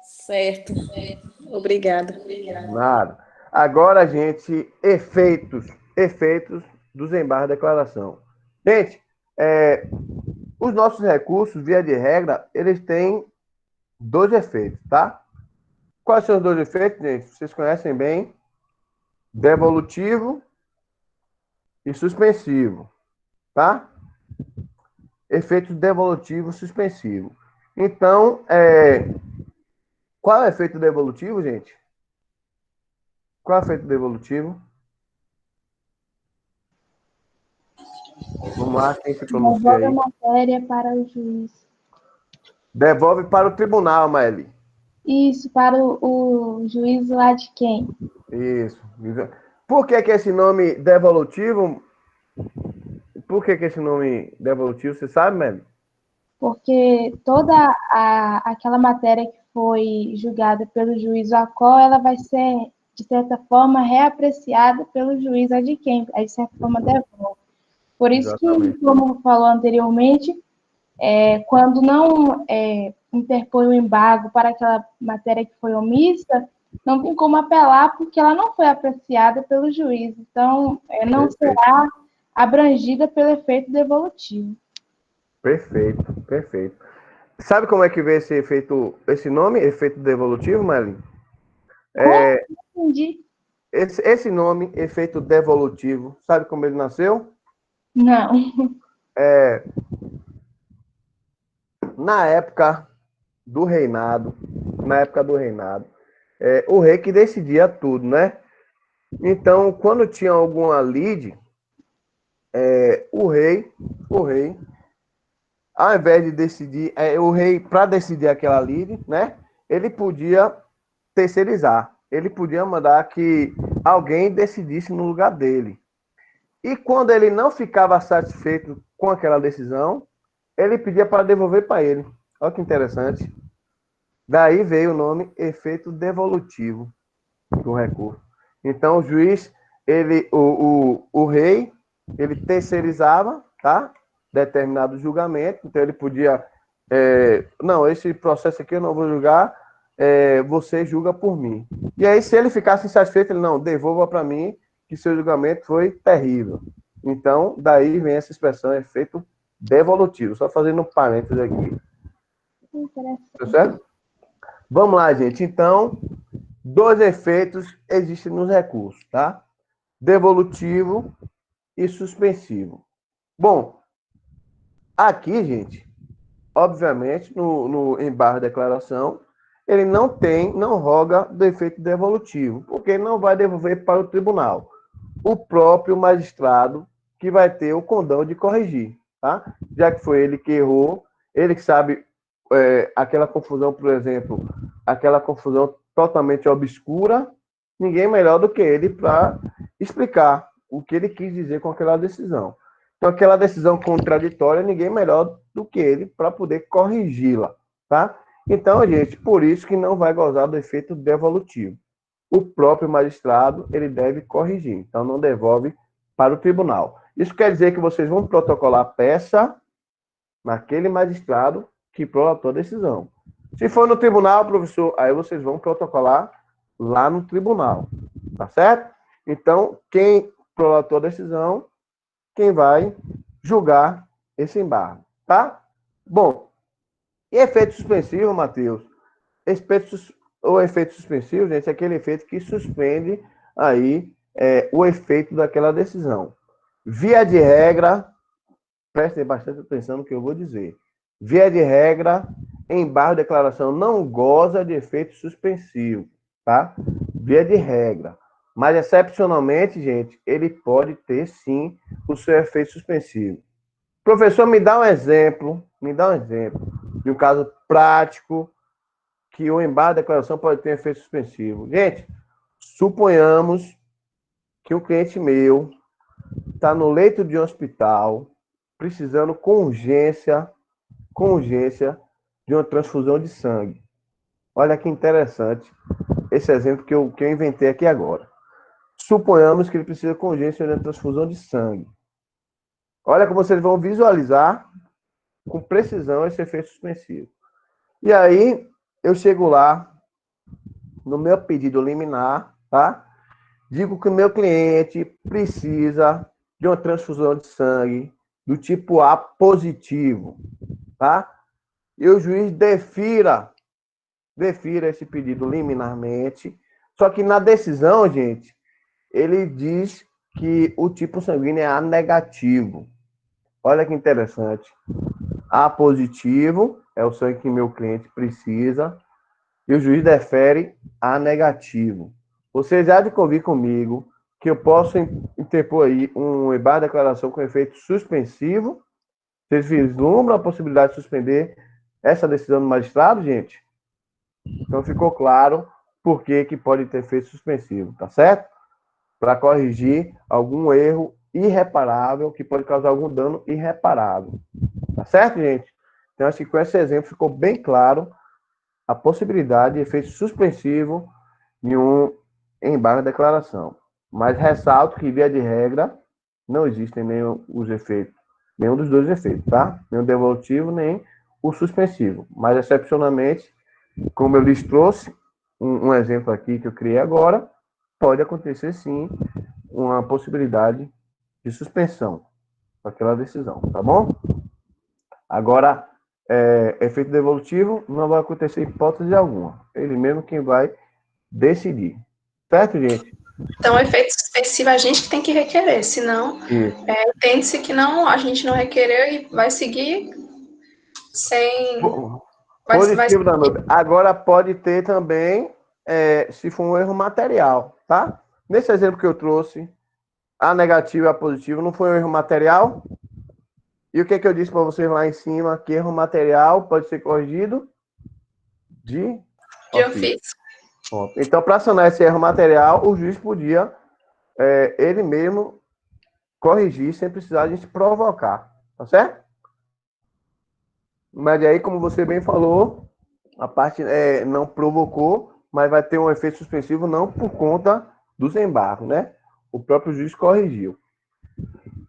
Certo. Obrigada. Nada. Agora, gente, efeitos dos embargos de declaração. Gente, os nossos recursos, via de regra, eles têm 2 efeitos, tá? Quais são os 2 efeitos, gente? Vocês conhecem bem. Devolutivo e suspensivo, tá? Efeito devolutivo suspensivo. Então, qual é o efeito devolutivo, gente? Qual é o efeito devolutivo? Vamos lá, quem se pronuncia aí? Devolve a matéria para o juiz. Devolve para o tribunal, Maeli. Isso, para o juiz lá de quem? Isso. Por que esse nome devolutivo? Por que esse nome devolutivo, você sabe, Meli? Porque toda aquela matéria que foi julgada pelo juiz Acol, ela vai ser, de certa forma, reapreciada pelo juiz Adquem, aí de certa forma devolve. Por isso que, Exatamente. como falou anteriormente, quando não interpõe o embargo para aquela matéria que foi omissa, não tem como apelar porque ela não foi apreciada pelo juiz. Então, não Perfeito. será abrangida pelo efeito devolutivo. Perfeito, perfeito. Sabe como é que vem esse efeito, esse nome, efeito devolutivo, Meli? Como? Não entendi. Esse nome, efeito devolutivo, sabe como ele nasceu? Não. Na época do reinado, o rei que decidia tudo, né? Então, quando tinha alguma lide, o rei, ao invés de decidir, o rei, para decidir aquela lide, né? Ele podia terceirizar. Ele podia mandar que alguém decidisse no lugar dele. E quando ele não ficava satisfeito com aquela decisão, ele pedia para devolver para ele. Olha que interessante. Daí veio o nome efeito devolutivo do recurso. Então, o juiz, o rei, ele terceirizava, tá? Determinado julgamento. Então, ele podia, não, esse processo aqui eu não vou julgar, você julga por mim. E aí, se ele ficasse insatisfeito, ele, não, devolva para mim, que seu julgamento foi terrível. Então, daí vem essa expressão, efeito devolutivo. Só fazendo um parênteses aqui. Tá certo? Vamos lá, gente. Então, 2 efeitos existem nos recursos, tá? Devolutivo e suspensivo. Bom, aqui, gente, obviamente, no embargo de declaração, ele não roga do efeito devolutivo, porque não vai devolver para o tribunal. O próprio magistrado que vai ter o condão de corrigir, tá? Já que foi ele que errou, ele que sabe aquela confusão, por exemplo, aquela confusão totalmente obscura, ninguém melhor do que ele para explicar o que ele quis dizer com aquela decisão. Então, aquela decisão contraditória, ninguém melhor do que ele para poder corrigi-la, tá? Então, gente, por isso que não vai gozar do efeito devolutivo. O próprio magistrado, ele deve corrigir, então não devolve para o tribunal. Isso quer dizer que vocês vão protocolar a peça naquele magistrado que prolatou a decisão. Se for no tribunal, professor, aí vocês vão protocolar lá no tribunal, tá certo? Então, quem prolatou a decisão, quem vai julgar esse embargo, tá? Bom, e efeito suspensivo, Matheus? O efeito suspensivo, gente, é aquele efeito que suspende aí o efeito daquela decisão. Via de regra, prestem bastante atenção no que eu vou dizer. Via de regra, embargo de declaração não goza de efeito suspensivo, tá? Via de regra. Mas, excepcionalmente, gente, ele pode ter, sim, o seu efeito suspensivo. Professor, me dá um exemplo de um caso prático que o embargo de declaração pode ter efeito suspensivo. Gente, suponhamos que um cliente meu está no leito de um hospital, precisando com urgência de uma transfusão de sangue. Olha que interessante esse exemplo que eu inventei aqui agora. Suponhamos que ele precisa com urgência de uma transfusão de sangue. Olha como vocês vão visualizar com precisão esse efeito suspensivo. E aí, eu chego lá, no meu pedido liminar, tá? Digo que o meu cliente precisa de uma transfusão de sangue do tipo A positivo, tá? E o juiz defira esse pedido liminarmente, só que na decisão, gente, ele diz que o tipo sanguíneo é A negativo. Olha que interessante. A positivo é o sangue que meu cliente precisa e o juiz defere A negativo. Vocês já de convir comigo que eu posso interpor aí um embargo de declaração com efeito suspensivo? Vocês vislumbram a possibilidade de suspender essa decisão do magistrado, gente? Então ficou claro por que pode ter efeito suspensivo, tá certo? Para corrigir algum erro irreparável, que pode causar algum dano irreparável. Tá certo, gente? Então, acho que com esse exemplo ficou bem claro a possibilidade de efeito suspensivo em um embargo de declaração. Mas ressalto que, via de regra, não existem nenhum dos dois efeitos, tá? Nem o devolutivo, nem o suspensivo. Mas, excepcionalmente, como eu lhes trouxe, um exemplo aqui que eu criei agora, pode acontecer, sim, uma possibilidade de suspensão daquela decisão, tá bom? Agora, efeito devolutivo não vai acontecer hipótese alguma. Ele mesmo quem vai decidir. Certo, gente? Então, o efeito suspensivo a gente que tem que requerer, senão entende-se que não, a gente não requereu e vai seguir sem... Positivo da Nubia. Agora pode ter também, se for um erro material, tá? Nesse exemplo que eu trouxe, a negativo e a positivo não foi um erro material? E o que eu disse para vocês lá em cima? Que erro material pode ser corrigido de ofício. Então, para sanar esse erro material, o juiz podia ele mesmo corrigir sem precisar de se provocar, tá certo? Mas aí, como você bem falou, a parte não provocou, mas vai ter um efeito suspensivo não por conta dos embargos, né? O próprio juiz corrigiu.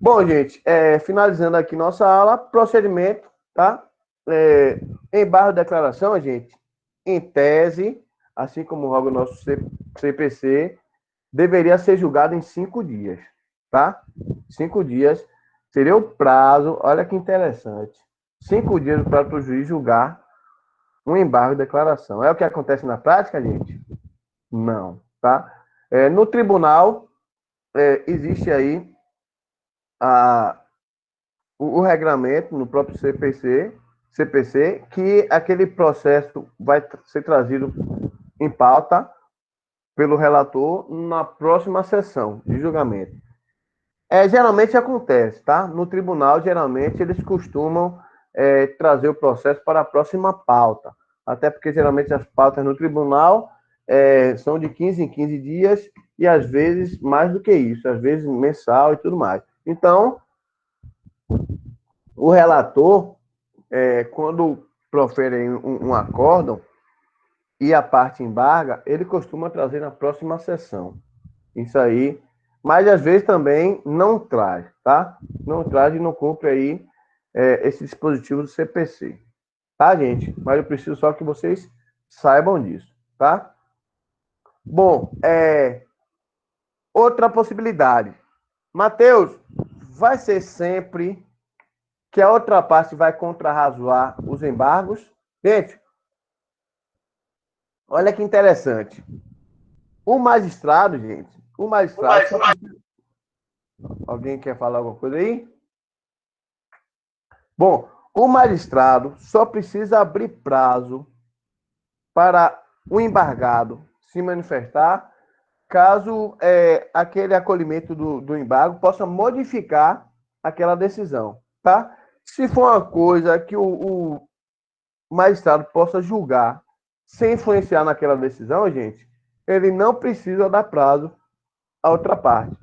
Bom, gente, finalizando aqui nossa aula, procedimento, tá? Embargo de declaração, gente, em tese, assim como roga o nosso CPC, deveria ser julgado em 5 dias, tá? 5 dias seria o prazo, olha que interessante, 5 dias para o juiz julgar um embargo de declaração. É o que acontece na prática, gente? Não, tá? No tribunal, existe aí o regramento, no próprio CPC, que aquele processo vai ser trazido em pauta pelo relator na próxima sessão de julgamento. Geralmente acontece, tá? No tribunal, geralmente, eles costumam trazer o processo para a próxima pauta. Até porque, geralmente, as pautas no tribunal são de 15 em 15 dias e, às vezes, mais do que isso. Às vezes, mensal e tudo mais. Então, o relator, quando profere um acórdão e a parte embarga, ele costuma trazer na próxima sessão. Isso aí. Mas, às vezes, também não traz, tá? Não traz e não cumpre aí esse dispositivo do CPC. Tá, gente? Mas eu preciso só que vocês saibam disso, tá? Bom, outra possibilidade. Mateus, vai ser sempre que a outra parte vai contrarrazoar os embargos? Gente, olha que interessante. O magistrado, gente, Alguém quer falar alguma coisa aí? Bom, o magistrado só precisa abrir prazo para o embargado se manifestar caso aquele acolhimento do embargo possa modificar aquela decisão, tá? Se for uma coisa que o magistrado possa julgar sem influenciar naquela decisão, gente, ele não precisa dar prazo à outra parte.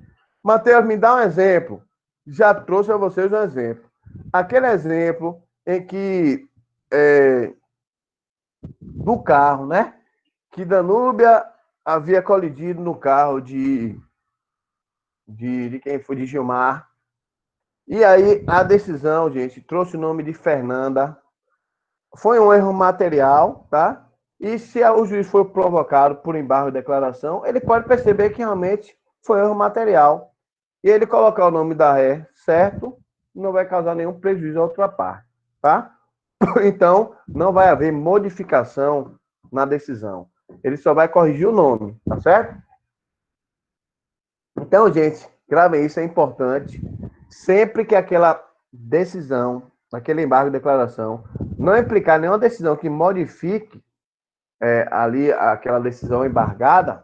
Mateus, me dá um exemplo. Já trouxe a vocês um exemplo. Aquele exemplo em que do carro, né? Que Danúbia havia colidido no carro de quem foi? De Gilmar. E aí a decisão, gente, trouxe o nome de Fernanda. Foi um erro material, tá? E se o juiz for provocado por embargo de declaração, ele pode perceber que realmente foi erro material. E ele colocar o nome da ré certo, não vai causar nenhum prejuízo à outra parte, tá? Então, não vai haver modificação na decisão. Ele só vai corrigir o nome, tá certo? Então, gente, gravem isso, é importante. Sempre que aquela decisão, aquele embargo de declaração, não implicar nenhuma decisão que modifique ali aquela decisão embargada,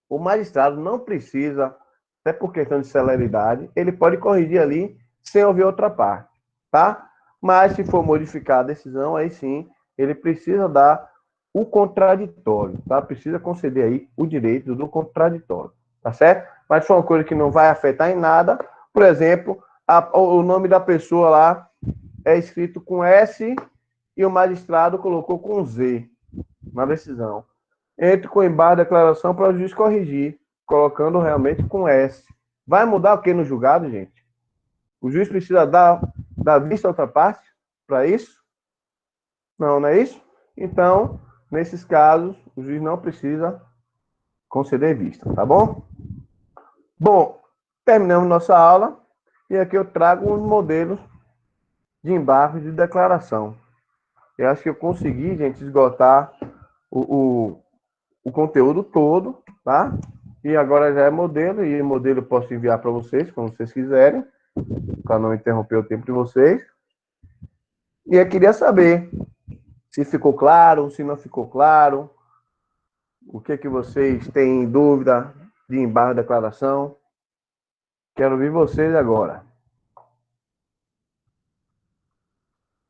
o magistrado não precisa, até por questão de celeridade, ele pode corrigir ali sem ouvir outra parte, tá? Mas se for modificar a decisão, aí sim, ele precisa dar o contraditório, tá? Precisa conceder aí o direito do contraditório, tá certo? Mas foi uma coisa que não vai afetar em nada Por exemplo, o nome da pessoa lá é escrito com S e o magistrado colocou com Z na decisão. Entre com embargo de declaração para o juiz corrigir, colocando realmente com S. Vai mudar o que no julgado, gente? O juiz precisa dar vista a outra parte para isso? Não, não é isso? Então, nesses casos, o juiz não precisa conceder vista, tá bom? Bom, terminamos nossa aula e aqui eu trago os modelos de embargo de declaração. Eu acho que eu consegui, gente, esgotar o conteúdo todo, tá? E agora já é modelo, e modelo eu posso enviar para vocês, como vocês quiserem, para não interromper o tempo de vocês. E eu queria saber se ficou claro, se não ficou claro, o que vocês têm dúvida de embargo de declaração. Quero ouvir vocês agora.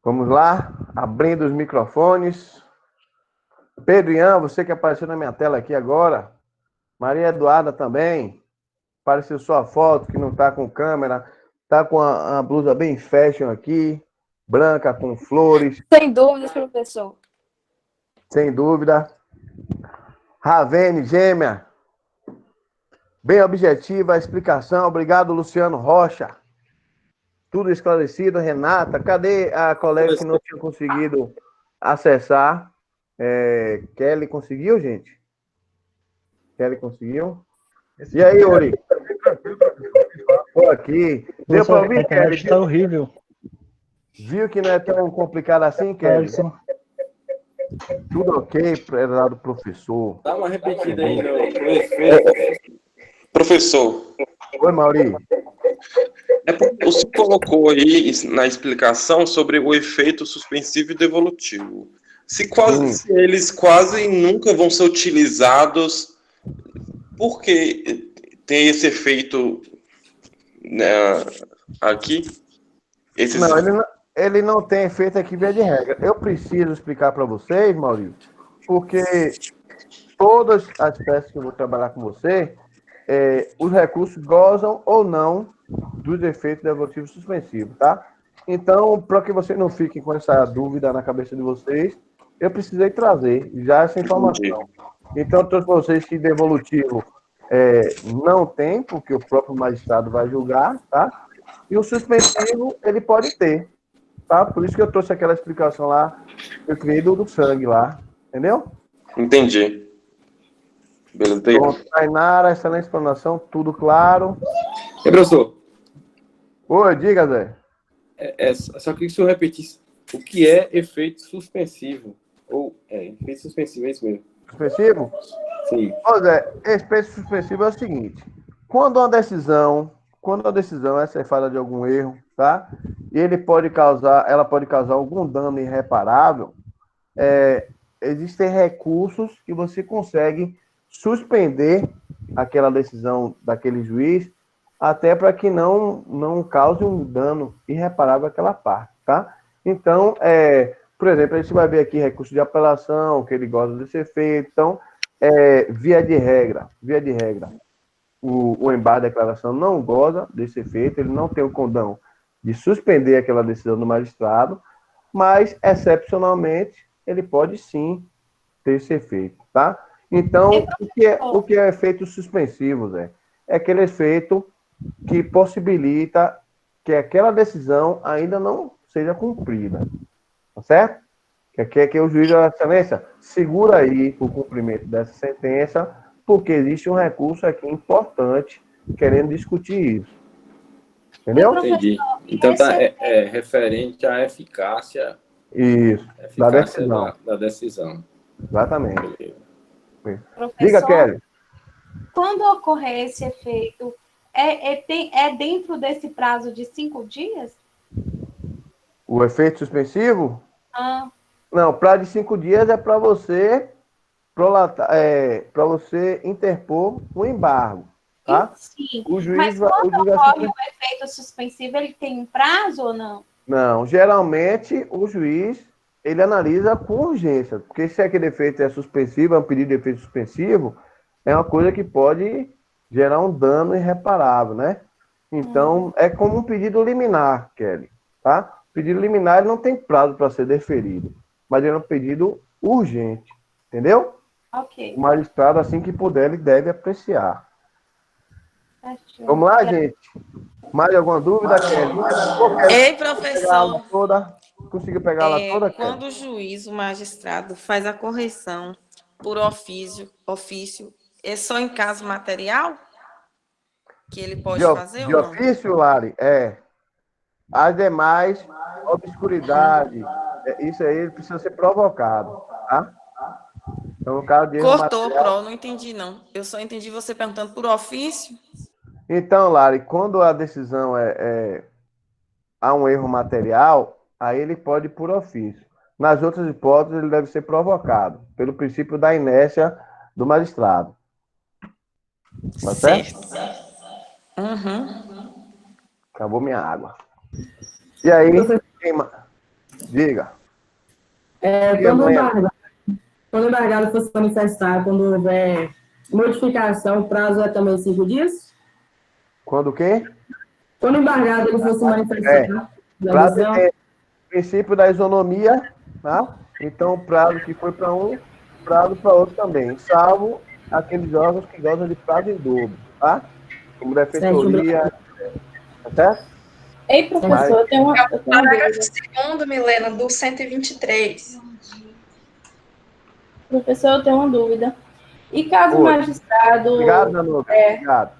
Vamos lá, abrindo os microfones. Pedro Ian, você que apareceu na minha tela aqui agora. Maria Eduarda também. Apareceu sua foto, que não está com câmera. Está com a blusa bem fashion aqui. Branca, com flores. Sem dúvidas, professor. Sem dúvida. Ravene, gêmea. Bem objetiva a explicação. Obrigado, Luciano Rocha. Tudo esclarecido. Renata, cadê a colega que não tinha conseguido acessar? Kelly conseguiu, gente? Kelly conseguiu? E aí, Yuri? Tô aqui. Deu para ouvir, Kelly? Está horrível. Viu que não é tão complicado assim, Kelly? Tudo ok, prezado professor. Dá uma repetida aí no efeito. Professor. Oi, Mauri. Você colocou aí na explicação sobre o efeito suspensivo e devolutivo. Se eles quase nunca vão ser utilizados, por que tem esse efeito, né, aqui? Não, ele não tem efeito aqui via de regra. Eu preciso explicar para vocês, Maurício, porque todas as peças que eu vou trabalhar com você, os recursos gozam ou não dos efeitos devolutivos suspensivos, tá? Então, para que vocês não fiquem com essa dúvida na cabeça de vocês, eu precisei trazer já essa informação. Então, eu trouxe para vocês que devolutivo não tem, porque o próprio magistrado vai julgar, tá? E o suspensivo, ele pode ter, tá? Por isso que eu trouxe aquela explicação lá, eu criei do sangue lá, entendeu? Entendi. Beleza. Então, Tainara, excelente explanação, tudo claro. E professor? Oi, diga, Zé. Só queria que o senhor repetisse o que é efeito suspensivo. Efeito suspensivo, é isso mesmo. Suspensivo? Sim. Ô, Zé, efeito suspensivo é o seguinte: quando a decisão é cefada de algum erro, tá? E ela pode causar algum dano irreparável, existem recursos que você consegue suspender aquela decisão daquele juiz, até para que não cause um dano irreparável àquela parte, tá? Então, por exemplo, a gente vai ver aqui recurso de apelação, que ele gosta desse efeito. Então, via de regra, o embargo de declaração não goza desse efeito, ele não tem o condão de suspender aquela decisão do magistrado, mas, excepcionalmente, ele pode sim ter esse efeito, tá? Então, o que é efeito suspensivo, Zé? É aquele efeito que possibilita que aquela decisão ainda não seja cumprida, tá certo? Que o juiz da excelência segura aí o cumprimento dessa sentença, porque existe um recurso aqui importante querendo discutir isso. Entendeu? Entendi. Então tá referente à eficácia, da decisão. Da decisão. Exatamente. Professor, Diga, Kelly. quando ocorrer esse efeito, é dentro desse prazo de 5 dias? O efeito suspensivo? Ah. Não, prazo de 5 dias é para você interpor um embargo, tá? Sim, o juiz mas quando ocorre o efeito suspensivo, ele tem um prazo ou não? Não, geralmente o juiz, ele analisa com urgência, porque se aquele efeito é suspensivo, é um pedido de efeito suspensivo, é uma coisa que pode gerar um dano irreparável, né? Então, é como um pedido liminar, Kelly, tá? O pedido liminar ele não tem prazo para ser deferido, mas ele é um pedido urgente, entendeu? Ok. O magistrado, assim que puder, ele deve apreciar. Certinho. Vamos lá, gente? Mais alguma dúvida, Kelly? Ei, Pegar ela professor, toda? Conseguiu pegar ela toda, Kelly? quando o juiz, o magistrado, faz a correção por ofício, é só em caso material que ele pode fazer De ou não? ofício, Lari, é. As demais, obscuridade, isso aí precisa ser provocado, tá? Então, no caso de erro Cortou, material... não entendi, não. Eu só entendi você perguntando por ofício. Então, Lari, quando a decisão há um erro material, aí ele pode ir por ofício. Nas outras hipóteses, ele deve ser provocado, pelo princípio da inércia do magistrado. Tá certo? Uhum. Acabou minha água. E aí, diga. Quando o embargado for se manifestar, quando houver modificação, o prazo é também 5 dias? Quando o quê? Quando o embargado ele for se manifestar, Para ter princípio da isonomia, tá? Então, o prazo que foi para um, prazo para outro também, salvo aqueles órgãos que gozam de prazo em dobro, tá? Como defensoria, tá certo? Ei, professor, eu tenho uma Parágrafo dúvida. 2º, Milena, do 123. Professor, eu tenho uma dúvida. E caso o Oi. magistrado... Obrigado, Danilo. Obrigado.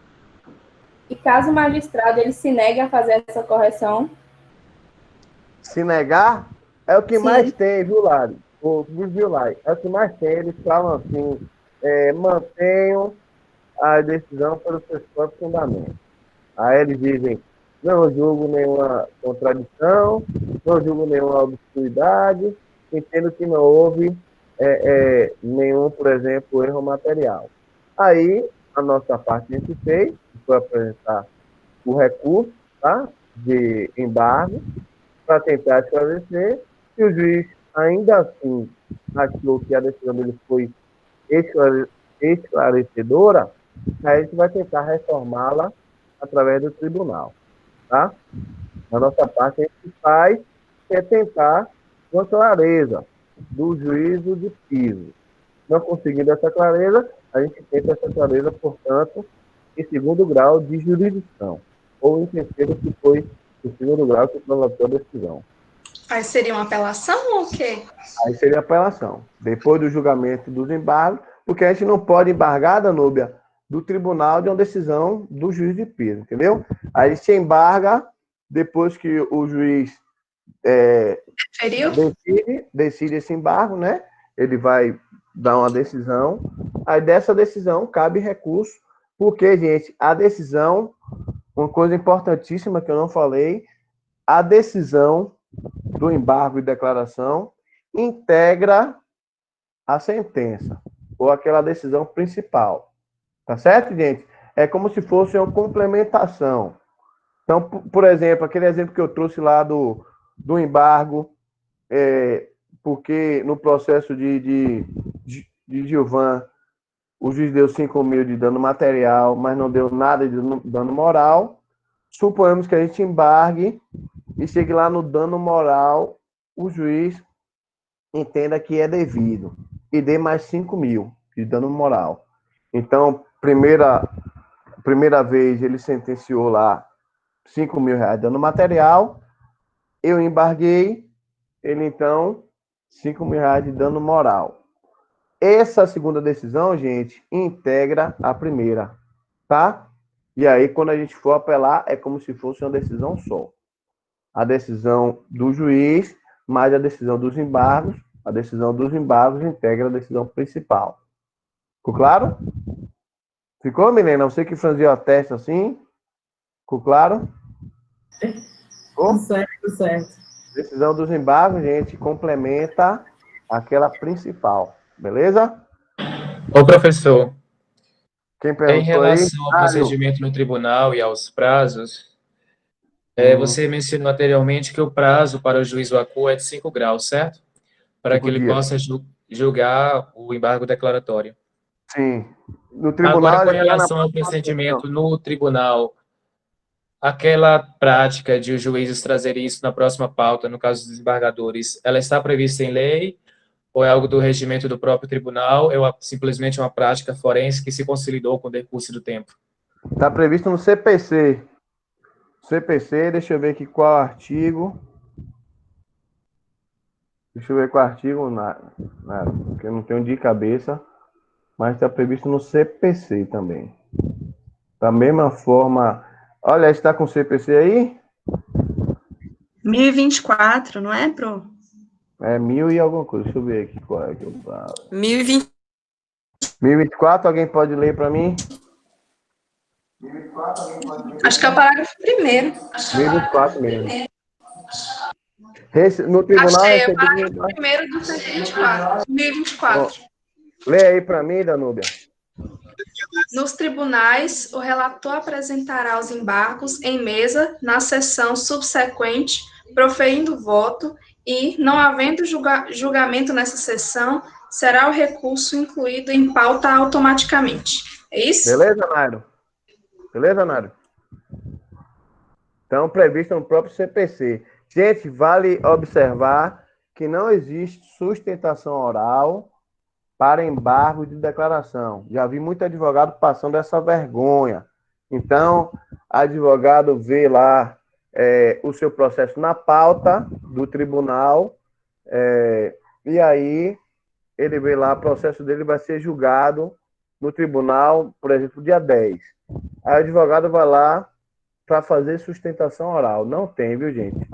E caso o magistrado ele se negue a fazer essa correção? Se negar, é o que Sim. mais tem, viu, Lari? Viu, Lari? É o que mais tem. Eles falam assim, mantenham a decisão pelos seus próprios fundamentos. Aí eles dizem, não julgo nenhuma contradição, não julgo nenhuma obscuridade, entendo que não houve nenhum, por exemplo, erro material. Aí, a nossa parte a gente fez, foi apresentar o recurso, tá, de embargo, para tentar esclarecer, e o juiz ainda assim achou que a decisão dele foi esclarecedora, aí a gente vai tentar reformá-la através do tribunal, tá? A nossa parte a gente faz é tentar uma clareza do juízo de piso. Não conseguindo essa clareza, a gente tenta essa clareza, portanto, em segundo grau de jurisdição, ou em terceiro, que foi o segundo grau que prolongou a decisão. Aí seria uma apelação ou o quê? Aí seria apelação. Depois do julgamento dos embargos, porque a gente não pode embargar, Danúbia, do tribunal de uma decisão do juiz de piso, entendeu? Aí se embarga depois que o juiz decide esse embargo, né? Ele vai dar uma decisão, aí dessa decisão cabe recurso, porque, gente, a decisão, uma coisa importantíssima que eu não falei, a decisão do embargo e declaração integra a sentença, ou aquela decisão principal. Tá certo, gente? É como se fosse uma complementação. Então, por exemplo, aquele exemplo que eu trouxe lá do embargo, porque no processo de Gilvan, o juiz deu 5 mil de dano material, mas não deu nada de dano moral. Suponhamos que a gente embargue e chegue lá no dano moral, o juiz entenda que é devido e dê mais 5 mil de dano moral. Então, primeira vez ele sentenciou lá 5 mil reais de dano material, eu embarguei, ele então 5 mil reais de dano moral. Essa segunda decisão, gente, integra a primeira, tá? E aí, quando a gente for apelar, é como se fosse uma decisão só. A decisão do juiz, mais a decisão dos embargos, a decisão dos embargos integra a decisão principal. Ficou claro? Ficou, Milena? Você que franziu a testa assim? Ficou claro? Ficou? Certo. Decisão dos embargos, gente, complementa aquela principal. Beleza? Ô, professor, Quem em perguntou relação ao aí? procedimento no tribunal e aos prazos, você mencionou anteriormente que o prazo para o juiz do acordo é de 5 graus, certo? Para 5 que ele dias. possa julgar o embargo declaratório. Sim. No tribunal, Agora, com ele está na relação ao procedimento no tribunal, aquela prática de os juízes trazerem isso na próxima pauta, no caso dos desembargadores, ela está prevista em lei ou é algo do regimento do próprio tribunal, ou é simplesmente uma prática forense que se consolidou com o decurso do tempo? Está previsto no CPC. CPC, deixa eu ver aqui qual artigo. Deixa eu ver qual artigo, porque eu não tenho de cabeça, mas está previsto no CPC também. Da mesma forma, olha, está com o CPC aí? 1024, não é, Pro? É 1000 e alguma coisa, deixa eu ver aqui qual é que eu falo. 1020. 1024, alguém pode ler para mim? Acho que é o parágrafo primeiro. 1024 mesmo. No tribunal... Achei, o parágrafo primeiro do 1024. Lê aí para mim, Danúbia. Nos tribunais, o relator apresentará os embargos em mesa na sessão subsequente, proferindo voto e, não havendo julgamento nessa sessão, será o recurso incluído em pauta automaticamente. É isso? Beleza, Nairo? Beleza, Nairo? Então, previsto no próprio CPC. Gente, vale observar que não existe sustentação oral para embargo de declaração. Já vi muito advogado passando essa vergonha. Então, advogado vê lá o seu processo na pauta do tribunal, e aí ele vê lá, o processo dele vai ser julgado no tribunal, por exemplo, dia 10. Aí o advogado vai lá para fazer sustentação oral. Não tem, viu, gente?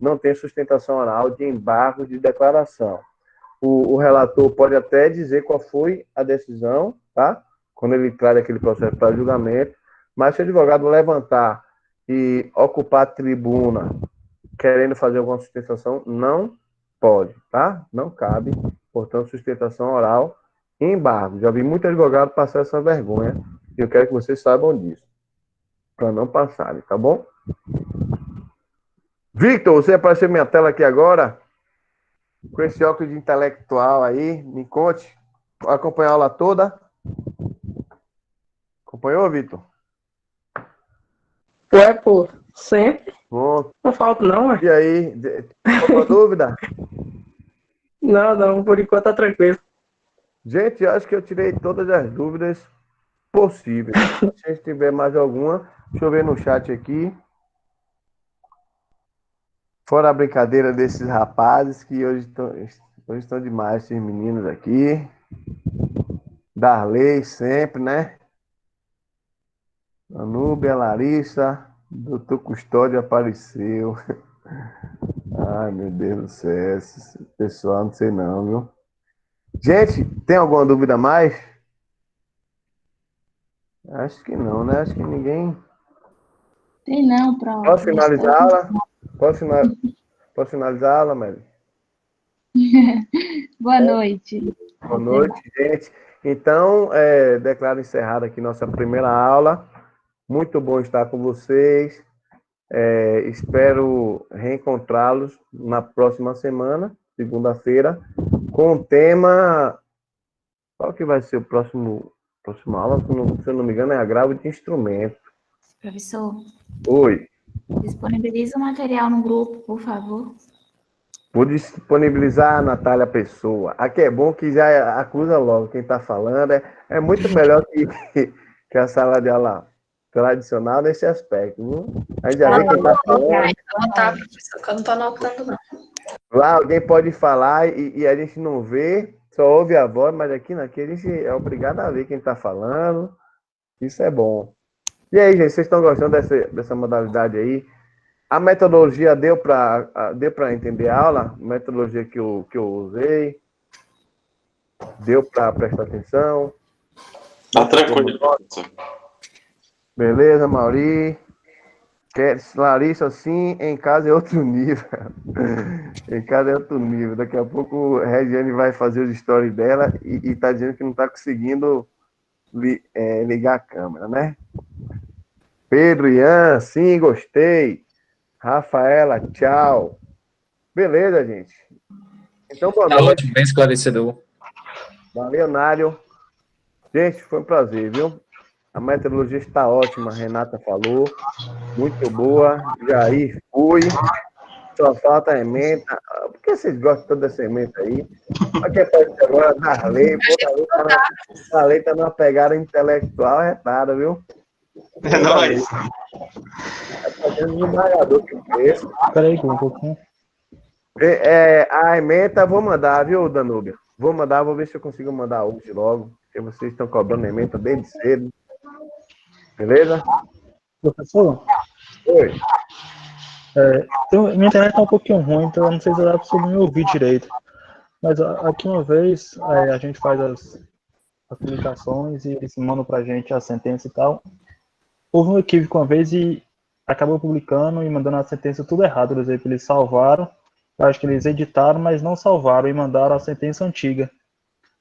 Não tem sustentação oral de embargo de declaração. O relator pode até dizer qual foi a decisão, tá? Quando ele traz aquele processo para julgamento, mas se o advogado levantar e ocupar a tribuna querendo fazer alguma sustentação, não pode, tá? Não cabe, portanto, sustentação oral e embargo. Já vi muito advogado passar essa vergonha e eu quero que vocês saibam disso, para não passarem, tá bom? Victor, você apareceu na minha tela aqui agora, com esse óculos de intelectual aí, me conte. Acompanhou a aula toda? Acompanhou, Victor? Ué, pô, sempre. Bom. Não falta não, ué. E aí, alguma dúvida? Não, por enquanto tá tranquilo. Gente, eu acho que eu tirei todas as dúvidas possíveis. Se tiver mais alguma, deixa eu ver no chat aqui. Fora a brincadeira desses rapazes, que hoje estão demais, esses meninos aqui. Darley, sempre, né? Anúbia, Larissa, doutor Custódio apareceu. Ai, meu Deus do céu, esse pessoal, não sei não, viu? Gente, tem alguma dúvida a mais? Acho que não, né? Acho que ninguém... Tem não, Pro. Posso finalizar a aula? Posso finalizar a aula, Mary? Boa noite. Boa noite, gente. Então, declaro encerrada aqui nossa primeira aula. Muito bom estar com vocês. Espero reencontrá-los na próxima semana, segunda-feira, com o tema... Qual que vai ser o próxima aula? Se eu não me engano, é agravo de instrumento. Professor, Oi. disponibiliza o material no grupo, por favor. Vou disponibilizar a Natália Pessoa. Aqui é bom que já acusa logo quem está falando. É muito melhor que a sala de aula tradicional nesse aspecto. Viu? Aí já vê quem está falando. Anotar, professor, que eu não estou anotando, não. Lá alguém pode falar e a gente não vê, só ouve a voz, mas aqui a gente é obrigado a ver quem está falando. Isso é bom. E aí, gente, vocês estão gostando dessa modalidade aí? A metodologia deu para entender a aula? A metodologia que eu usei? Deu para prestar atenção? Tá tranquilo. Beleza, Mauri? Larissa, sim, em casa é outro nível. Em casa é outro nível. Daqui a pouco a Regiane vai fazer os stories dela e tá dizendo que não tá conseguindo ligar a câmera, né? Pedro, Ian, sim, gostei. Rafaela, tchau. Beleza, gente. Então, boa Tá noite. ótimo, bem esclarecedor. Valeu, Nário. Gente, foi um prazer, viu? A meteorologia está ótima, a Renata falou. Muito boa. Jair fui. Só falta a emenda. Por que vocês gostam toda dessa emenda aí? Aqui aparece agora Darley. Darley tá numa pegada intelectual retada, viu? É nóis. Tá fazendo um embargador que fez. Peraí, um pouquinho. A emenda vou mandar, viu, Danúbia? Vou mandar, vou ver se eu consigo mandar hoje logo. Porque vocês estão cobrando emenda desde cedo. Beleza? Professor? Oi. Minha internet tá um pouquinho ruim, então eu não sei se dá para me ouvir direito. Mas aqui uma vez a gente faz as publicações e eles mandam pra gente a sentença e tal. Houve um equívoco uma vez e acabou publicando e mandando a sentença tudo errado. Por exemplo, eles salvaram, acho que eles editaram, mas não salvaram e mandaram a sentença antiga.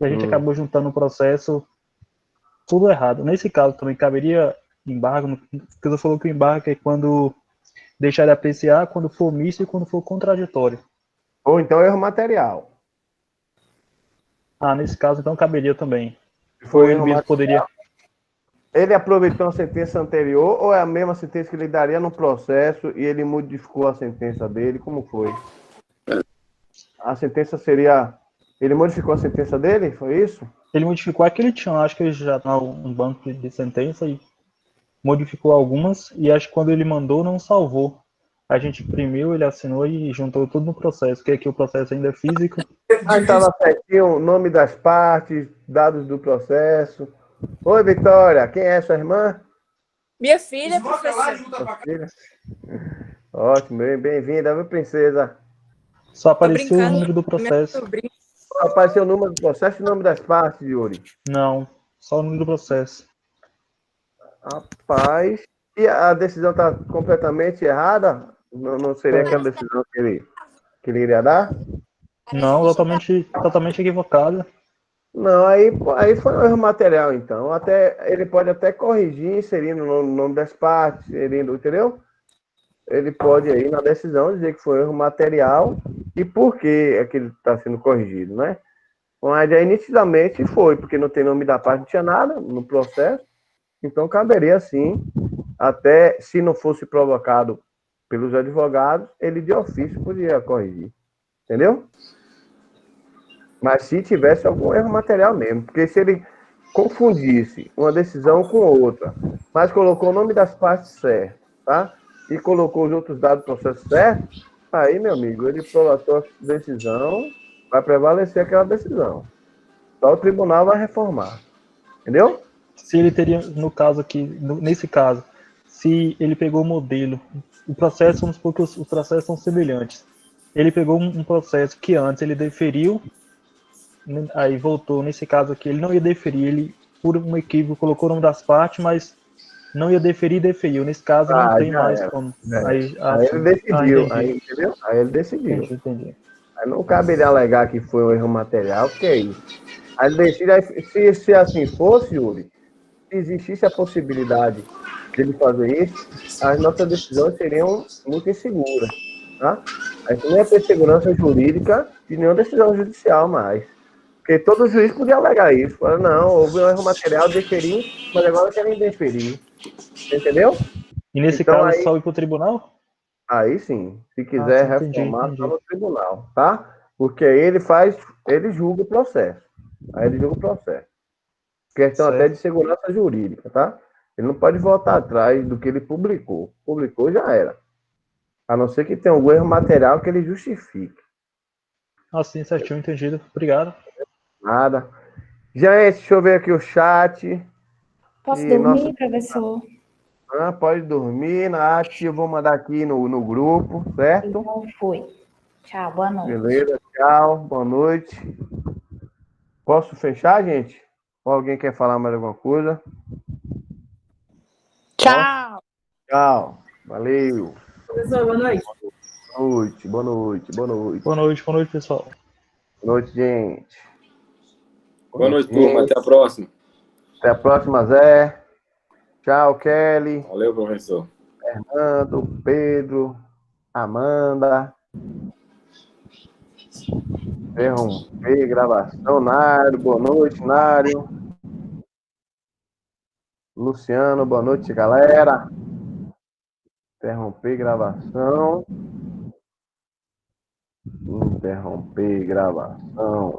E a gente acabou juntando o processo tudo errado. Nesse caso também caberia embargo, porque você falou que o embargo é quando deixar de apreciar, quando for misto e quando for contraditório. Ou então erro material. Nesse caso então caberia também. Foi erro material. Poderia... Ele aproveitou a sentença anterior ou é a mesma sentença que ele daria no processo e ele modificou a sentença dele? Como foi? A sentença seria... Ele modificou a sentença dele? Foi isso? Ele modificou aquele tinha, acho que ele já tinha um banco de sentença e modificou algumas, e acho que quando ele mandou, não salvou. A gente imprimiu, ele assinou e juntou tudo no processo, porque aqui o processo ainda é físico. Aí estava certinho o nome das partes, dados do processo. Oi, Vitória, quem é sua irmã? Minha filha, professor. Filha? Ótimo, bem-vinda, viu, princesa? Só apareceu o número do processo. Só apareceu o número do processo e o nome das partes, Yuri? Não, só o número do processo. Rapaz, e a decisão está completamente errada? Não seria aquela decisão que ele iria dar? Não, totalmente equivocada. Não, aí foi um erro material, então. Ele pode até corrigir, inserindo o nome das partes, entendeu? Ele pode aí, na decisão, dizer que foi um erro material e por que é que ele está sendo corrigido, né? Mas aí, nitidamente, foi, porque não tem nome da parte, não tinha nada no processo. Então, caberia sim, até se não fosse provocado pelos advogados, ele de ofício poderia corrigir. Entendeu? Mas se tivesse algum erro material mesmo, porque se ele confundisse uma decisão com outra, mas colocou o nome das partes certo, tá? E colocou os outros dados do processo certo, aí, meu amigo, ele prolatou a decisão, vai prevalecer aquela decisão. Só o tribunal vai reformar. Entendeu? Se ele teria, no caso aqui, nesse caso, se ele pegou o modelo, o processo, vamos supor que os processos são semelhantes. Ele pegou um processo que antes ele deferiu, aí voltou, nesse caso aqui, ele não ia deferir, ele, por um equívoco, colocou o nome das partes, mas não ia deferir e deferiu. Nesse caso, não tem mais como. Aí ele decidiu, entendeu? Aí ele decidiu. Entendi. Aí não cabe ele alegar que foi um erro material, que é isso. Aí ele decide, se assim fosse, Yuri, se existisse a possibilidade de ele fazer isso, as nossas decisões seriam muito inseguras, tá? A gente não ia ter segurança jurídica de nenhuma decisão judicial mais. Porque todo juiz podia alegar isso. Falar, não, houve um erro material, deferir, mas agora querem deferir. Entendeu? E nesse então, caso, aí, só ir para o tribunal? Aí sim. Se quiser reformar, só no tribunal, tá? Porque aí ele julga o processo. Aí ele julga o processo. Questão até de segurança jurídica, tá? Ele não pode voltar atrás do que ele publicou. Publicou, já era. A não ser que tenha algum erro material que ele justifique. Sim, certinho, entendido. Obrigado. Nada. Gente, deixa eu ver aqui o chat. Posso dormir, professor? Pode dormir, Nath. Eu vou mandar aqui no grupo, certo? Então foi. Tchau, boa noite. Beleza, tchau, boa noite. Posso fechar, gente? Ou alguém quer falar mais alguma coisa? Tchau. Tchau. Valeu. Professor, boa noite. Boa noite. Boa noite, pessoal. Boa noite, gente. Boa noite, turma. Até a próxima. Até a próxima, Zé. Tchau, Kelly. Valeu, professor. Fernando, Pedro, Amanda. Interromper gravação, Nário. Boa noite, Nário. Luciano, boa noite, galera. Interromper gravação. Interromper gravação.